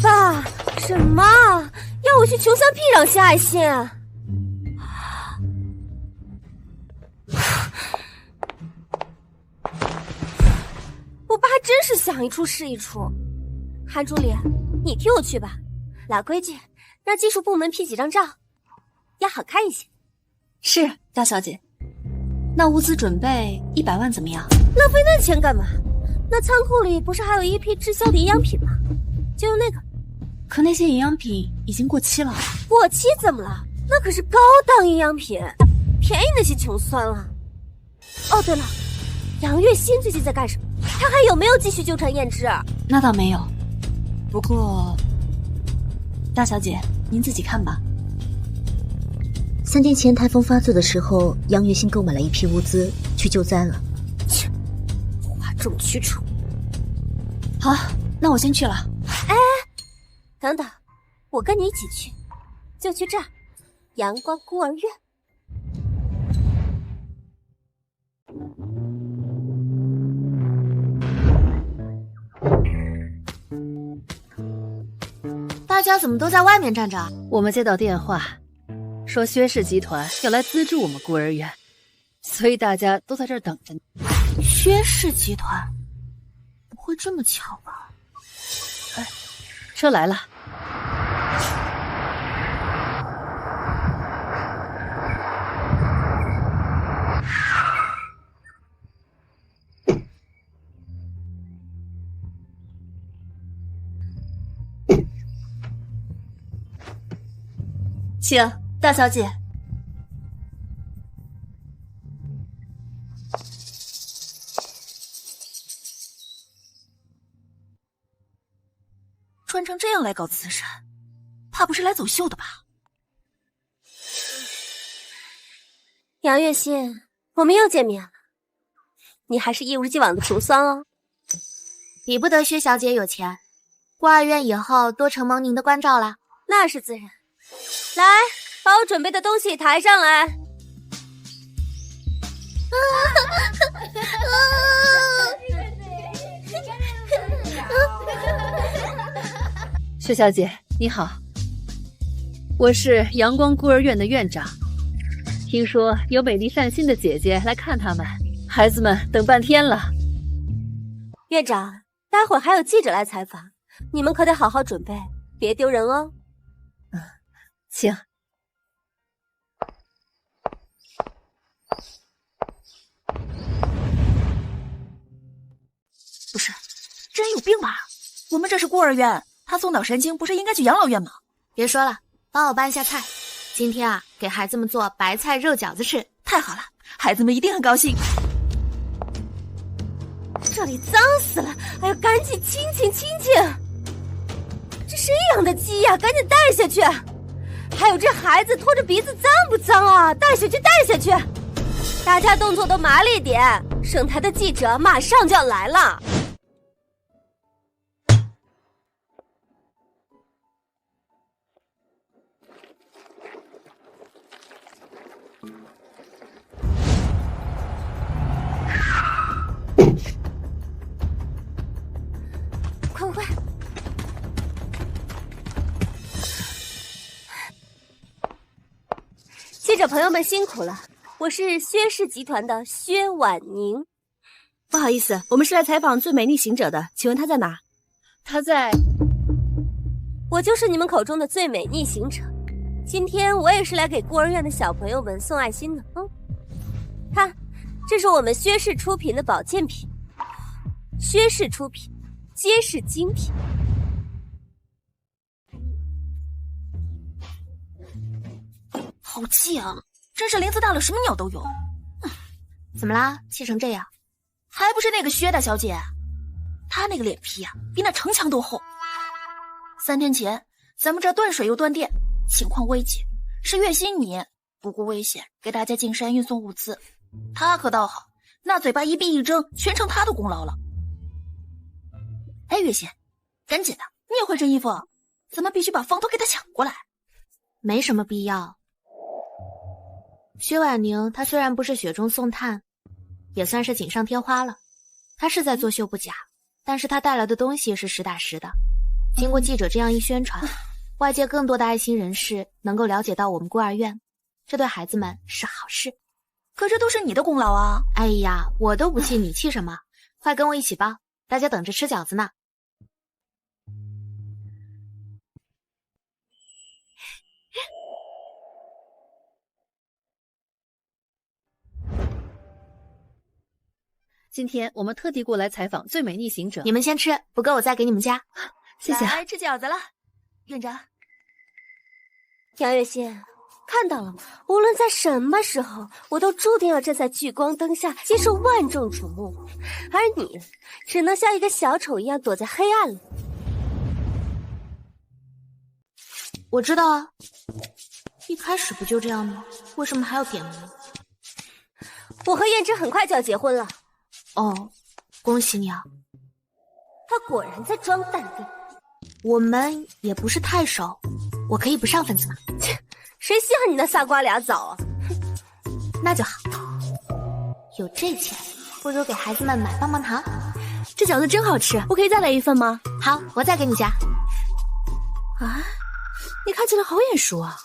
爸，什么？要我去穷乡僻壤献爱心？我爸还真是想一出是一出。韩助理，你替我去吧。老规矩，让技术部门 P 几张照，要好看一些。是，大小姐。那物资准备100万怎么样？浪费那钱干嘛？那仓库里不是还有一批滞销的营养品吗？就用那个。可那些营养品已经过期了。过期怎么了？那可是高档营养品，便宜那些穷酸了。哦，对了，杨月欣最近在干什么？她还有没有继续纠缠燕之？那倒没有，不过，大小姐您自己看吧。3天前台风发作的时候，杨月欣购买了一批物资去救灾了。切，哗众取宠。好，那我先去了。哎，等等，我跟你一起去，就去这儿，阳光孤儿院。大家怎么都在外面站着？我们接到电话，说薛氏集团要来资助我们孤儿院，所以大家都在这儿等着。薛氏集团？不会这么巧吧？哎，车来了。请大小姐。穿成这样来搞慈善，怕不是来走秀的吧？杨月欣，我们又见面了。你还是一如既往的穷酸哦。比不得薛小姐有钱，孤儿院以后多承蒙您的关照啦。那是自然。来，把我准备的东西抬上来。薛小姐你好，我是阳光孤儿院的院长，听说有美丽善心的姐姐来看他们，孩子们等半天了。院长，待会儿还有记者来采访，你们可得好好准备，别丢人哦。请。不是，这人有病吧？我们这是孤儿院，他送脑神经不是应该去养老院吗？别说了，帮我搬下菜。今天啊，给孩子们做白菜肉饺子吃。太好了，孩子们一定很高兴。这里脏死了，哎呀，赶紧清清清清！这谁养的鸡呀？赶紧带下去！还有这孩子拖着鼻子脏不脏啊？带下去，带下去！大家动作都麻利点，省台的记者马上就要来了。小朋友们辛苦了，我是薛氏集团的薛婉宁。不好意思，我们是来采访最美逆行者的，请问他在哪？他在……我就是你们口中的最美逆行者。今天我也是来给孤儿院的小朋友们送爱心的。看，这是我们薛氏出品的保健品，薛氏出品，皆是精品。好气啊！真是林子大了，什么鸟都有。怎么啦？气成这样？还不是那个薛大小姐，她那个脸皮啊，比那城墙都厚。3天前，咱们这断水又断电，情况危急，是月薪你不顾危险给大家进山运送物资。她可倒好，那嘴巴一闭一睁，全成她的功劳了。哎，月薪，赶紧的，你也会这衣服，咱们必须把风头给她抢过来。没什么必要。薛婉宁她虽然不是雪中送炭，也算是锦上添花了。她是在作秀不假，但是她带来的东西是实打实的。经过记者这样一宣传，外界更多的爱心人士能够了解到我们孤儿院，这对孩子们是好事。可这都是你的功劳啊！哎呀，我都不气，你气什么？快跟我一起包，大家等着吃饺子呢。今天我们特地过来采访最美逆行者，你们先吃，不够我再给你们加。谢谢。来吃饺子了，院长。杨月仙，看到了吗？无论在什么时候，我都注定要站在聚光灯下，接受万众瞩目，而你只能像一个小丑一样躲在黑暗里。我知道啊，一开始不就这样吗？为什么还要点名？我和燕之很快就要结婚了。哦，恭喜你啊！他果然在装淡定。我们也不是太熟，我可以不上份子吗？切，谁稀罕你那仨瓜俩枣啊？那就好。有这钱，不如给孩子们买棒棒糖。这饺子真好吃，我可以再来一份吗？好，我再给你加。啊，你看起来好眼熟啊！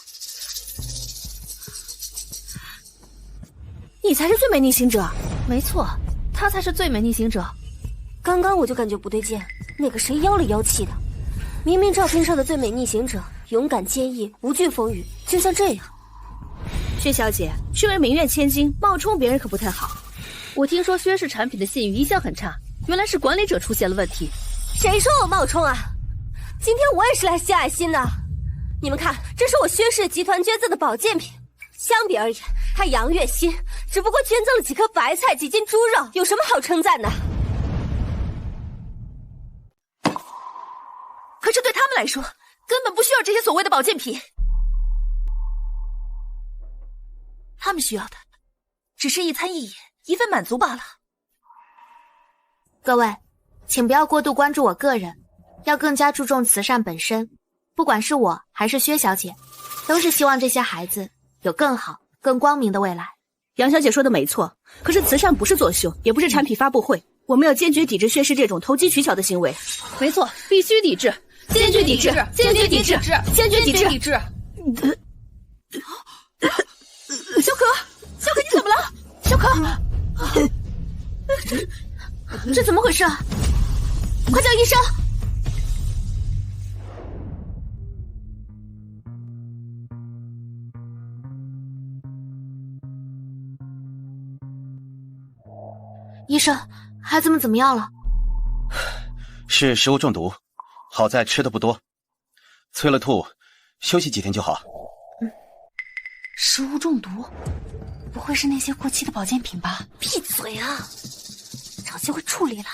你才是最美逆行者。没错，他才是最美逆行者。刚刚我就感觉不对劲，那个谁妖里妖气的，明明照片上的最美逆行者勇敢坚毅，无惧风雨，就像这样。薛小姐，身为名媛千金，冒充别人可不太好。我听说薛氏产品的信誉一向很差，原来是管理者出现了问题。谁说我冒充啊？今天我也是来献爱心的。你们看，这是我薛氏集团捐赠的保健品。相比而言，他杨月心只不过捐赠了几颗白菜、几斤猪肉，有什么好称赞的？可是对他们来说，根本不需要这些所谓的保健品。他们需要的，只是一餐一饮，一份满足罢了。各位，请不要过度关注我个人，要更加注重慈善本身。不管是我还是薛小姐，都是希望这些孩子有更好、更光明的未来。杨小姐说的没错，可是慈善不是作秀，也不是产品发布会，我们要坚决抵制薛氏这种投机取巧的行为。没错，必须抵制，坚决抵制，坚决抵制，坚决抵制。小可，小可，你怎么了？小可，这怎么回事？快叫医生！医生，孩子们怎么样了？是食物中毒，好在吃的不多，催了吐，休息几天就好。食物中毒？不会是那些过期的保健品吧？闭嘴啊！找机会处理了。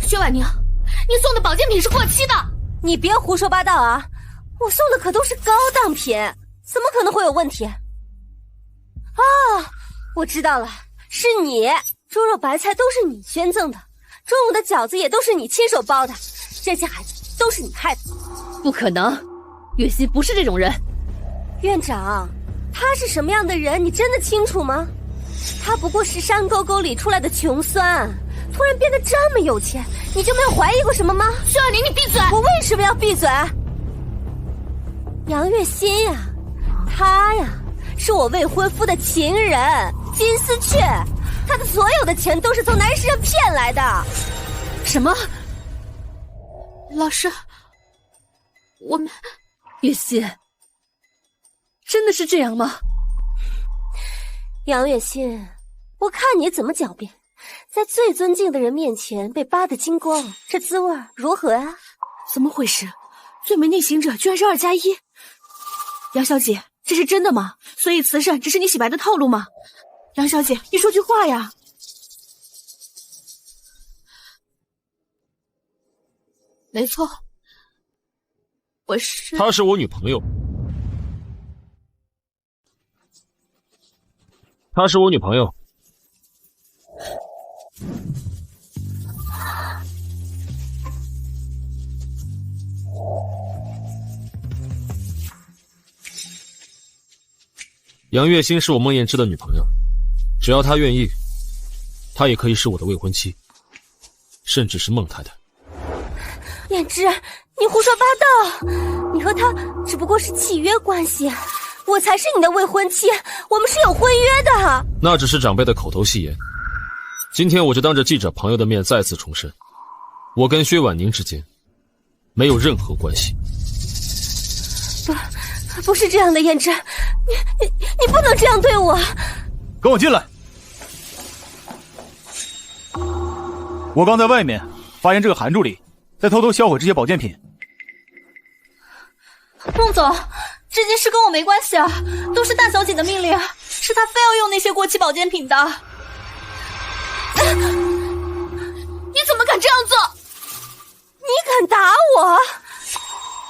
薛婉宁，你送的保健品是过期的！你别胡说八道啊！我送的可都是高档品，怎么可能会有问题？啊，我知道了，是你，猪肉白菜都是你捐赠的，中午的饺子也都是你亲手包的，这些孩子都是你害的。不可能，月溪不是这种人。院长，他是什么样的人，你真的清楚吗？他不过是山沟沟里出来的穷酸，突然变得这么有钱，你就没有怀疑过什么吗？薛尔宁，你闭嘴！我为什么要闭嘴？杨月心呀，他呀，是我未婚夫的情人金丝雀，他的所有的钱都是从男人身上骗来的。什么？老师，我们月心，真的是这样吗？杨月心，我看你怎么狡辩，在最尊敬的人面前被扒得精光，这滋味如何啊？怎么回事？最美逆行者居然是2+1。杨小姐，这是真的吗？所以慈善只是你洗白的套路吗？杨小姐，你说句话呀！没错，我是。她是我女朋友。她是我女朋友。杨月心是我孟燕之的女朋友，只要她愿意，她也可以是我的未婚妻，甚至是孟太太。燕之，你胡说八道！你和他只不过是契约关系，我才是你的未婚妻，我们是有婚约的。那只是长辈的口头戏言。今天我就当着记者朋友的面再次重申，我跟薛婉宁之间没有任何关系。不是这样的，燕之，你不能这样对我。跟我进来。我刚在外面发现这个韩助理在偷偷销毁这些保健品。孟总，这件事跟我没关系啊，都是大小姐的命令，是她非要用那些过期保健品的。你怎么敢这样做？你敢打我？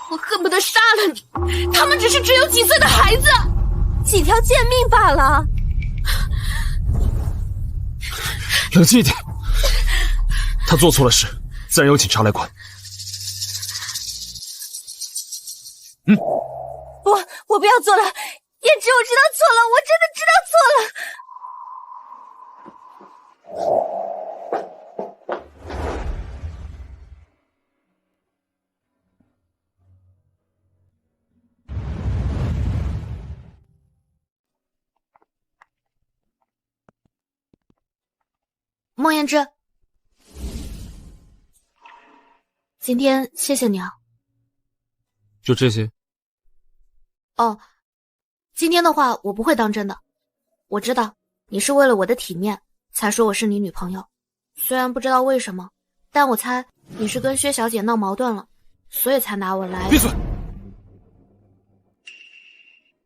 我恨不得杀了你！他们只是只有几岁的孩子，几条贱命罢了。冷静一点，他做错了事，自然由警察来管。不，我不要做了，燕之，我知道错了，我真的知道错了。孟燕之，今天谢谢你啊。就这些？哦，今天的话我不会当真的。我知道你是为了我的体面才说我是你女朋友，虽然不知道为什么，但我猜你是跟薛小姐闹矛盾了，所以才拿我来。闭嘴！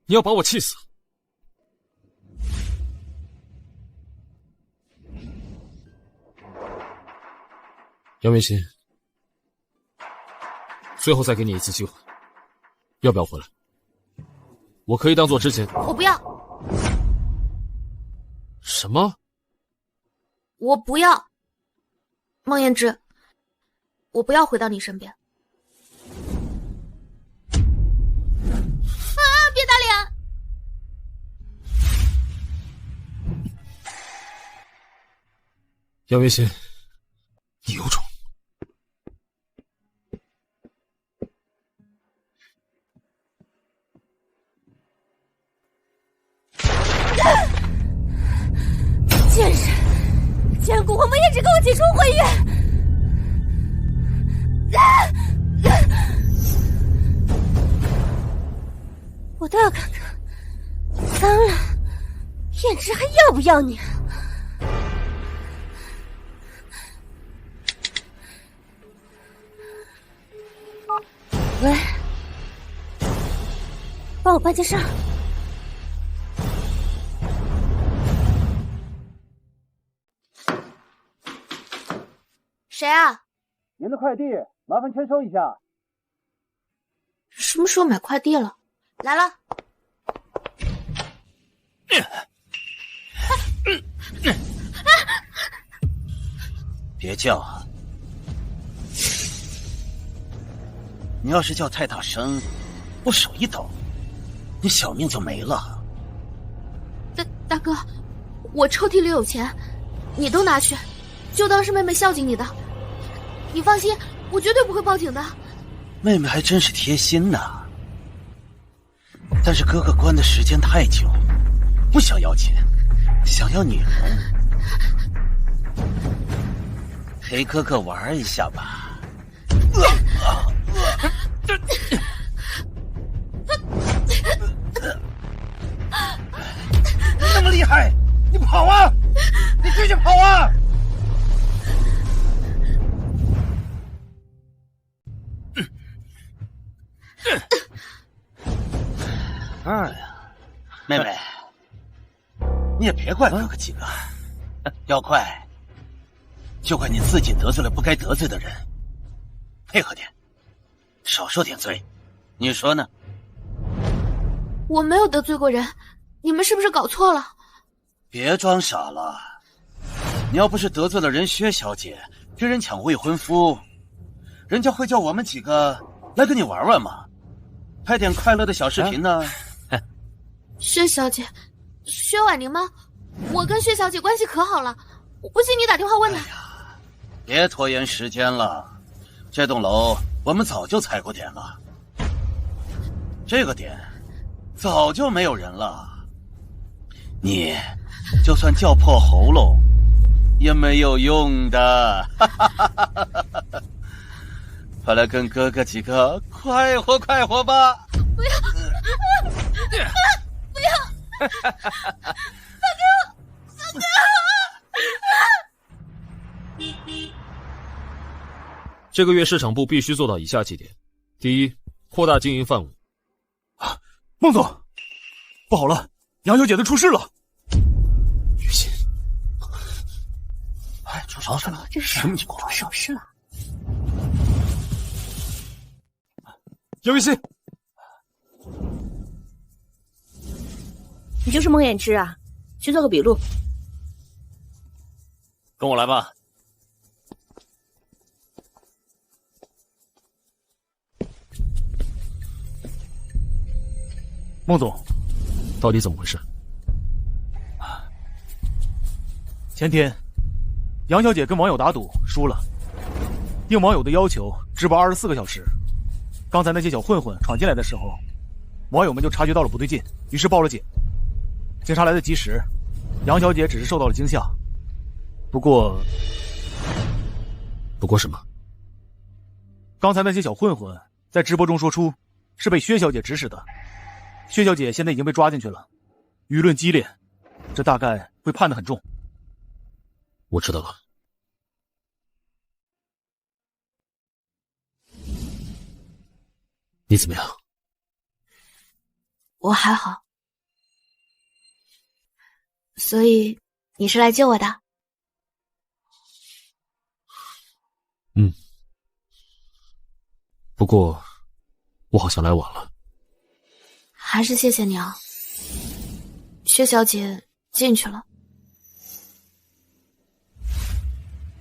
你要把我气死！杨月心，最后再给你一次机会，要不要回来？我可以当做之前。我不要。什么？我不要。孟燕之，我不要回到你身边。啊！别打脸！杨月心，你有种！贱人，竟然蛊惑孟燕之跟我解除婚约！我倒要看看，当然，燕之还要不要你？喂，帮我办件事儿。谁啊？您的快递，麻烦签收一下。什么时候买快递了？来了。别叫啊！你要是叫太大声，我手一抖，你小命就没了。大哥，我抽屉里有钱，你都拿去，就当是妹妹孝敬你的。你放心，我绝对不会报警的。妹妹还真是贴心呐，但是哥哥关的时间太久，不想要钱，想要女人，陪哥哥玩一下吧。那么厉害，你跑啊！你继续跑啊！哎呀，妹妹，你也别怪哥哥几个，要怪就怪你自己得罪了不该得罪的人，配合点，少受点罪，你说呢？我没有得罪过人，你们是不是搞错了？别装傻了，你要不是得罪了人薛小姐，跟人抢未婚夫，人家会叫我们几个来跟你玩玩吗？拍点快乐的小视频呢？薛小姐，薛婉宁吗？我跟薛小姐关系可好了，不信你打电话问她。别拖延时间了，这栋楼我们早就踩过点了，这个点早就没有人了，你就算叫破喉咙也没有用的。快来跟哥哥几个快活快活吧！不要，不要，大哥，大哥！这个月市场部必须做到以下几点：第一，扩大经营范围。孟总，不好了，杨小姐都出事了。于心，哎，出什么事了？这是什么情况？出什么事了？杨于心，你就是孟衍之啊？去做个笔录。跟我来吧。孟总，到底怎么回事？前天，杨小姐跟网友打赌输了，应网友的要求直播24个小时。刚才那些小混混闯进来的时候，网友们就察觉到了不对劲，于是报了警。警察来得及时，杨小姐只是受到了惊吓。不过什么？刚才那些小混混在直播中说出是被薛小姐指使的，薛小姐现在已经被抓进去了，舆论激烈，这大概会判得很重。我知道了。你怎么样？我还好。所以你是来救我的？嗯。不过我好像来晚了。还是谢谢你啊。薛小姐进去了。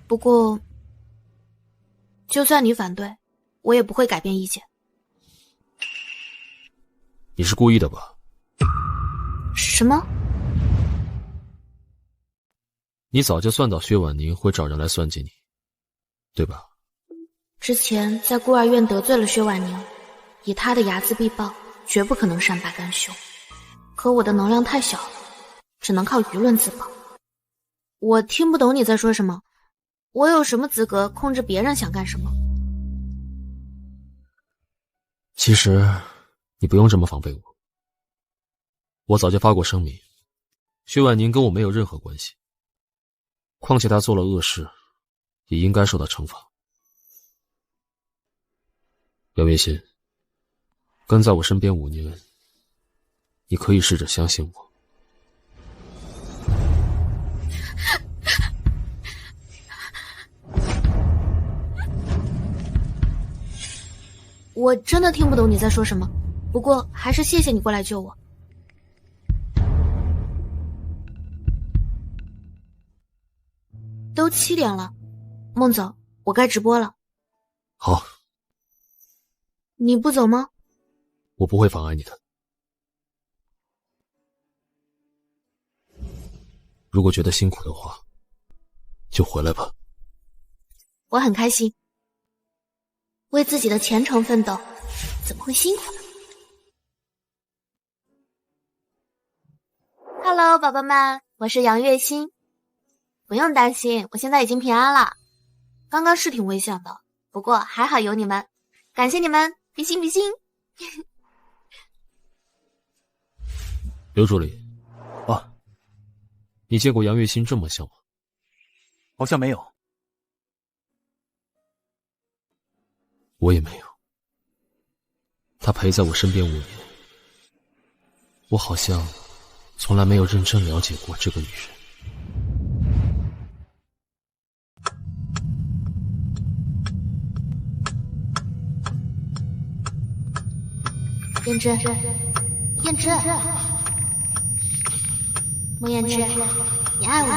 不过就算你反对，我也不会改变意见。你是故意的吧？什么？你早就算到薛婉宁会找人来算计你，对吧？之前在孤儿院得罪了薛婉宁，以她的睚眦必报，绝不可能善罢甘休。可我的能量太小了，只能靠舆论自保。我听不懂你在说什么，我有什么资格控制别人想干什么？其实你不用这么防备我，我早就发过声明，薛婉宁跟我没有任何关系，况且她做了恶事，也应该受到惩罚。姚月心，跟在我身边5年，你可以试着相信我。我真的听不懂你在说什么，不过还是谢谢你过来救我。都7点了，孟总，我该直播了。好。你不走吗？我不会妨碍你的。如果觉得辛苦的话，就回来吧。我很开心，为自己的前程奋斗，怎么会辛苦呢 ？Hello， 宝宝们，我是杨月欣。不用担心，我现在已经平安了。刚刚是挺危险的，不过还好有你们，感谢你们，比心比心。刘助理，啊，你见过杨月欣这么像吗？好像没有。我也没有。她陪在我身边5年，我好像从来没有认真了解过这个女人。燕之，燕之，莫燕之，你爱我吗？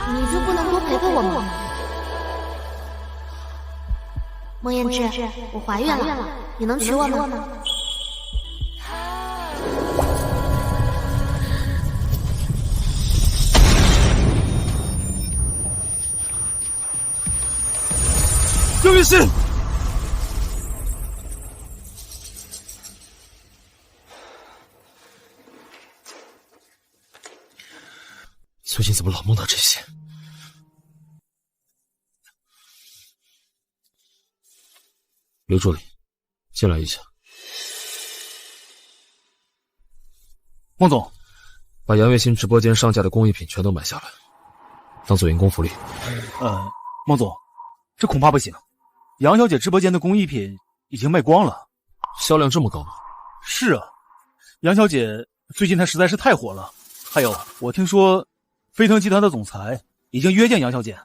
你就不能多陪陪我吗？莫燕之，我怀孕了，你能娶我吗？杨月欣，最近怎么老梦到这些？刘助理，进来一下。孟总，把杨月欣直播间上架的工艺品全都买下来，当做员工福利。孟总，这恐怕不行。杨小姐直播间的工艺品已经卖光了，销量这么高吗？是啊，杨小姐最近她实在是太火了。还有，我听说飞腾集团的总裁已经约见杨小姐，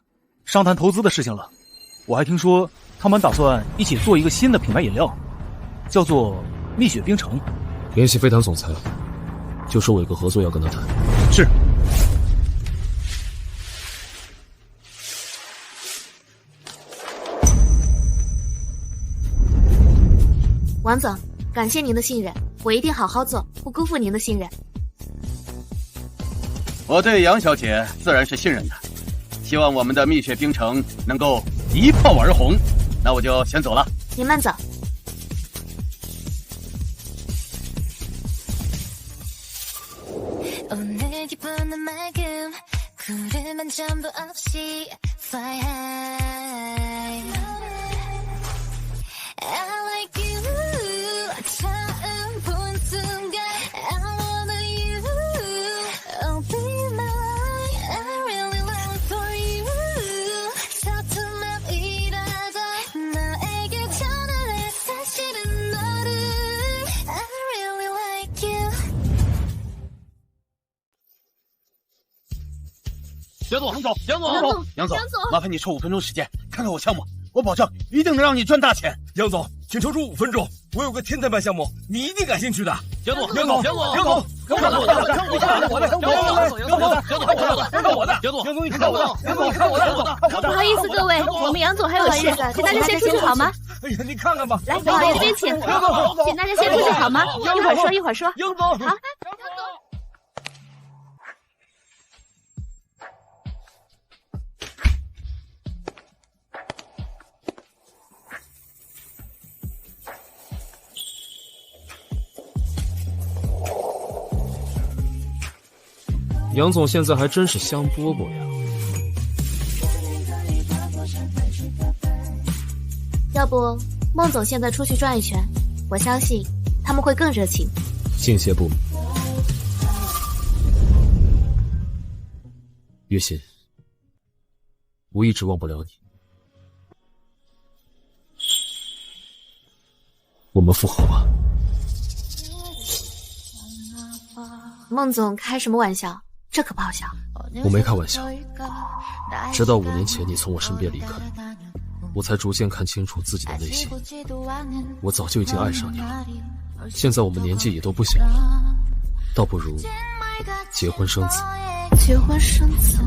商谈投资的事情了。我还听说他们打算一起做一个新的品牌饮料，叫做蜜雪冰城。联系飞腾总裁，就说我有个合作要跟他谈。是。王总，感谢您的信任，我一定好好做，不辜负您的信任。我对杨小姐自然是信任的，希望我们的蜜雪冰城能够一炮而红。那我就先走了。您慢走。杨总，杨总，麻烦你抽5分钟时间看看我项目，我保证一定能让你赚大钱。杨总，请抽出5分钟，我有个天才版项目，你一定感兴趣的。杨总，看我的，不好意思，各位，我们杨总还有事，请大家先出去好吗？哎呀，你看看吧，来，这边请，请大家先出去好吗？一会儿说。杨总，好。杨总现在还真是香饽饽呀。要不孟总现在出去转一圈，我相信他们会更热情。敬谢不敏。月心，我一直忘不了你。我们复合吧。孟总开什么玩笑？这可不好笑。我没开玩笑。直到5年前你从我身边离开，我才逐渐看清楚自己的内心。我早就已经爱上你了，现在我们年纪也都不小了，倒不如结婚生子。结婚生子？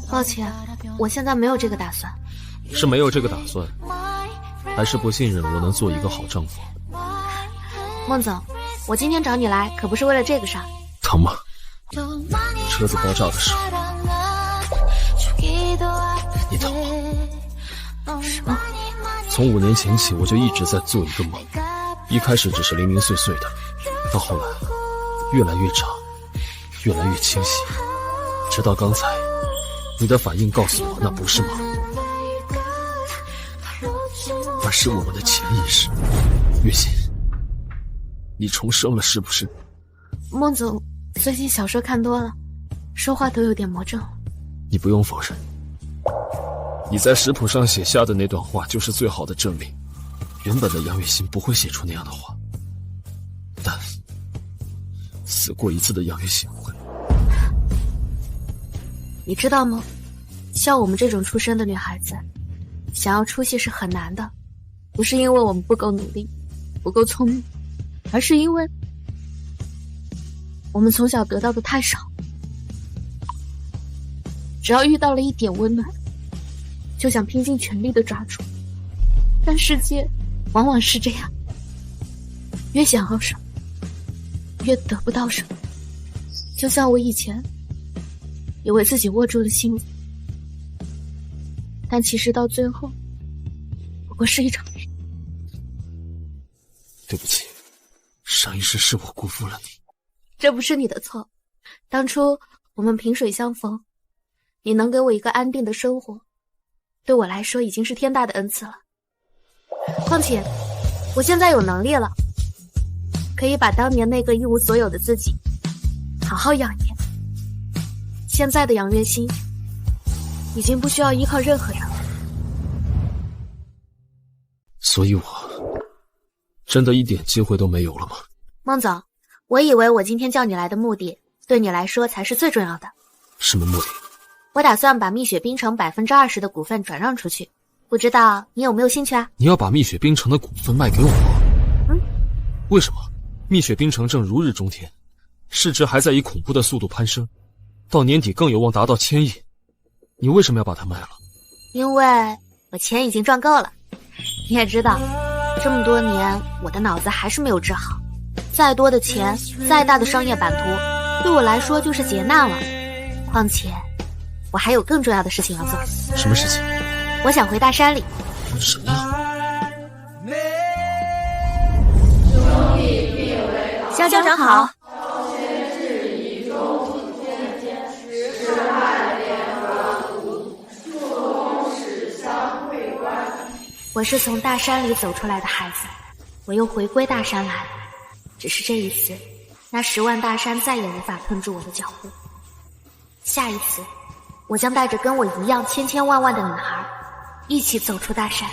抱歉，我现在没有这个打算。是没有这个打算，还是不信任我能做一个好丈夫？孟总，我今天找你来可不是为了这个事儿。疼吗？车子爆炸的时候，你疼吗？什么？从5年前起，我就一直在做一个梦，一开始只是零零碎碎的，到后来越来越长，越来越清晰，直到刚才，你的反应告诉我那不是梦，而是我们的潜意识。月心，你重生了是不是？孟总最近小说看多了，说话都有点魔怔了。你不用否认，你在食谱上写下的那段话就是最好的证明。原本的杨月心不会写出那样的话，但死过一次的杨月心会。你知道吗？像我们这种出身的女孩子，想要出息是很难的，不是因为我们不够努力，不够聪明，而是因为我们从小得到的太少，只要遇到了一点温暖，就想拼尽全力的抓住。但世界往往是这样，越想要什么，越得不到什么。就像我以前以为自己握住了幸福，但其实到最后不过是一场梦。对不起，上一世是我辜负了你。这不是你的错，当初我们萍水相逢，你能给我一个安定的生活，对我来说已经是天大的恩赐了。况且我现在有能力了，可以把当年那个一无所有的自己好好养颜。现在的杨月心已经不需要依靠任何人了。所以我真的一点机会都没有了吗？孟总，我以为我今天叫你来的目的对你来说才是最重要的。什么目的？我打算把蜜雪冰城20%的股份转让出去，不知道你有没有兴趣啊？你要把蜜雪冰城的股份卖给我？为什么？蜜雪冰城正如日中天，市值还在以恐怖的速度攀升，到年底更有望达到1000亿。你为什么要把它卖了？因为我钱已经赚够了。你也知道，这么多年我的脑子还是没有治好，再多的钱，再大的商业版图，对我来说就是劫难了。况且我还有更重要的事情要做。什么事情？我想回大山里。什么？肖校长好。我是从大山里走出来的孩子，我又回归大山来，只是这一次，那10万大山再也无法困住我的脚步。下一次，我将带着跟我一样千万万的女孩，一起走出大山。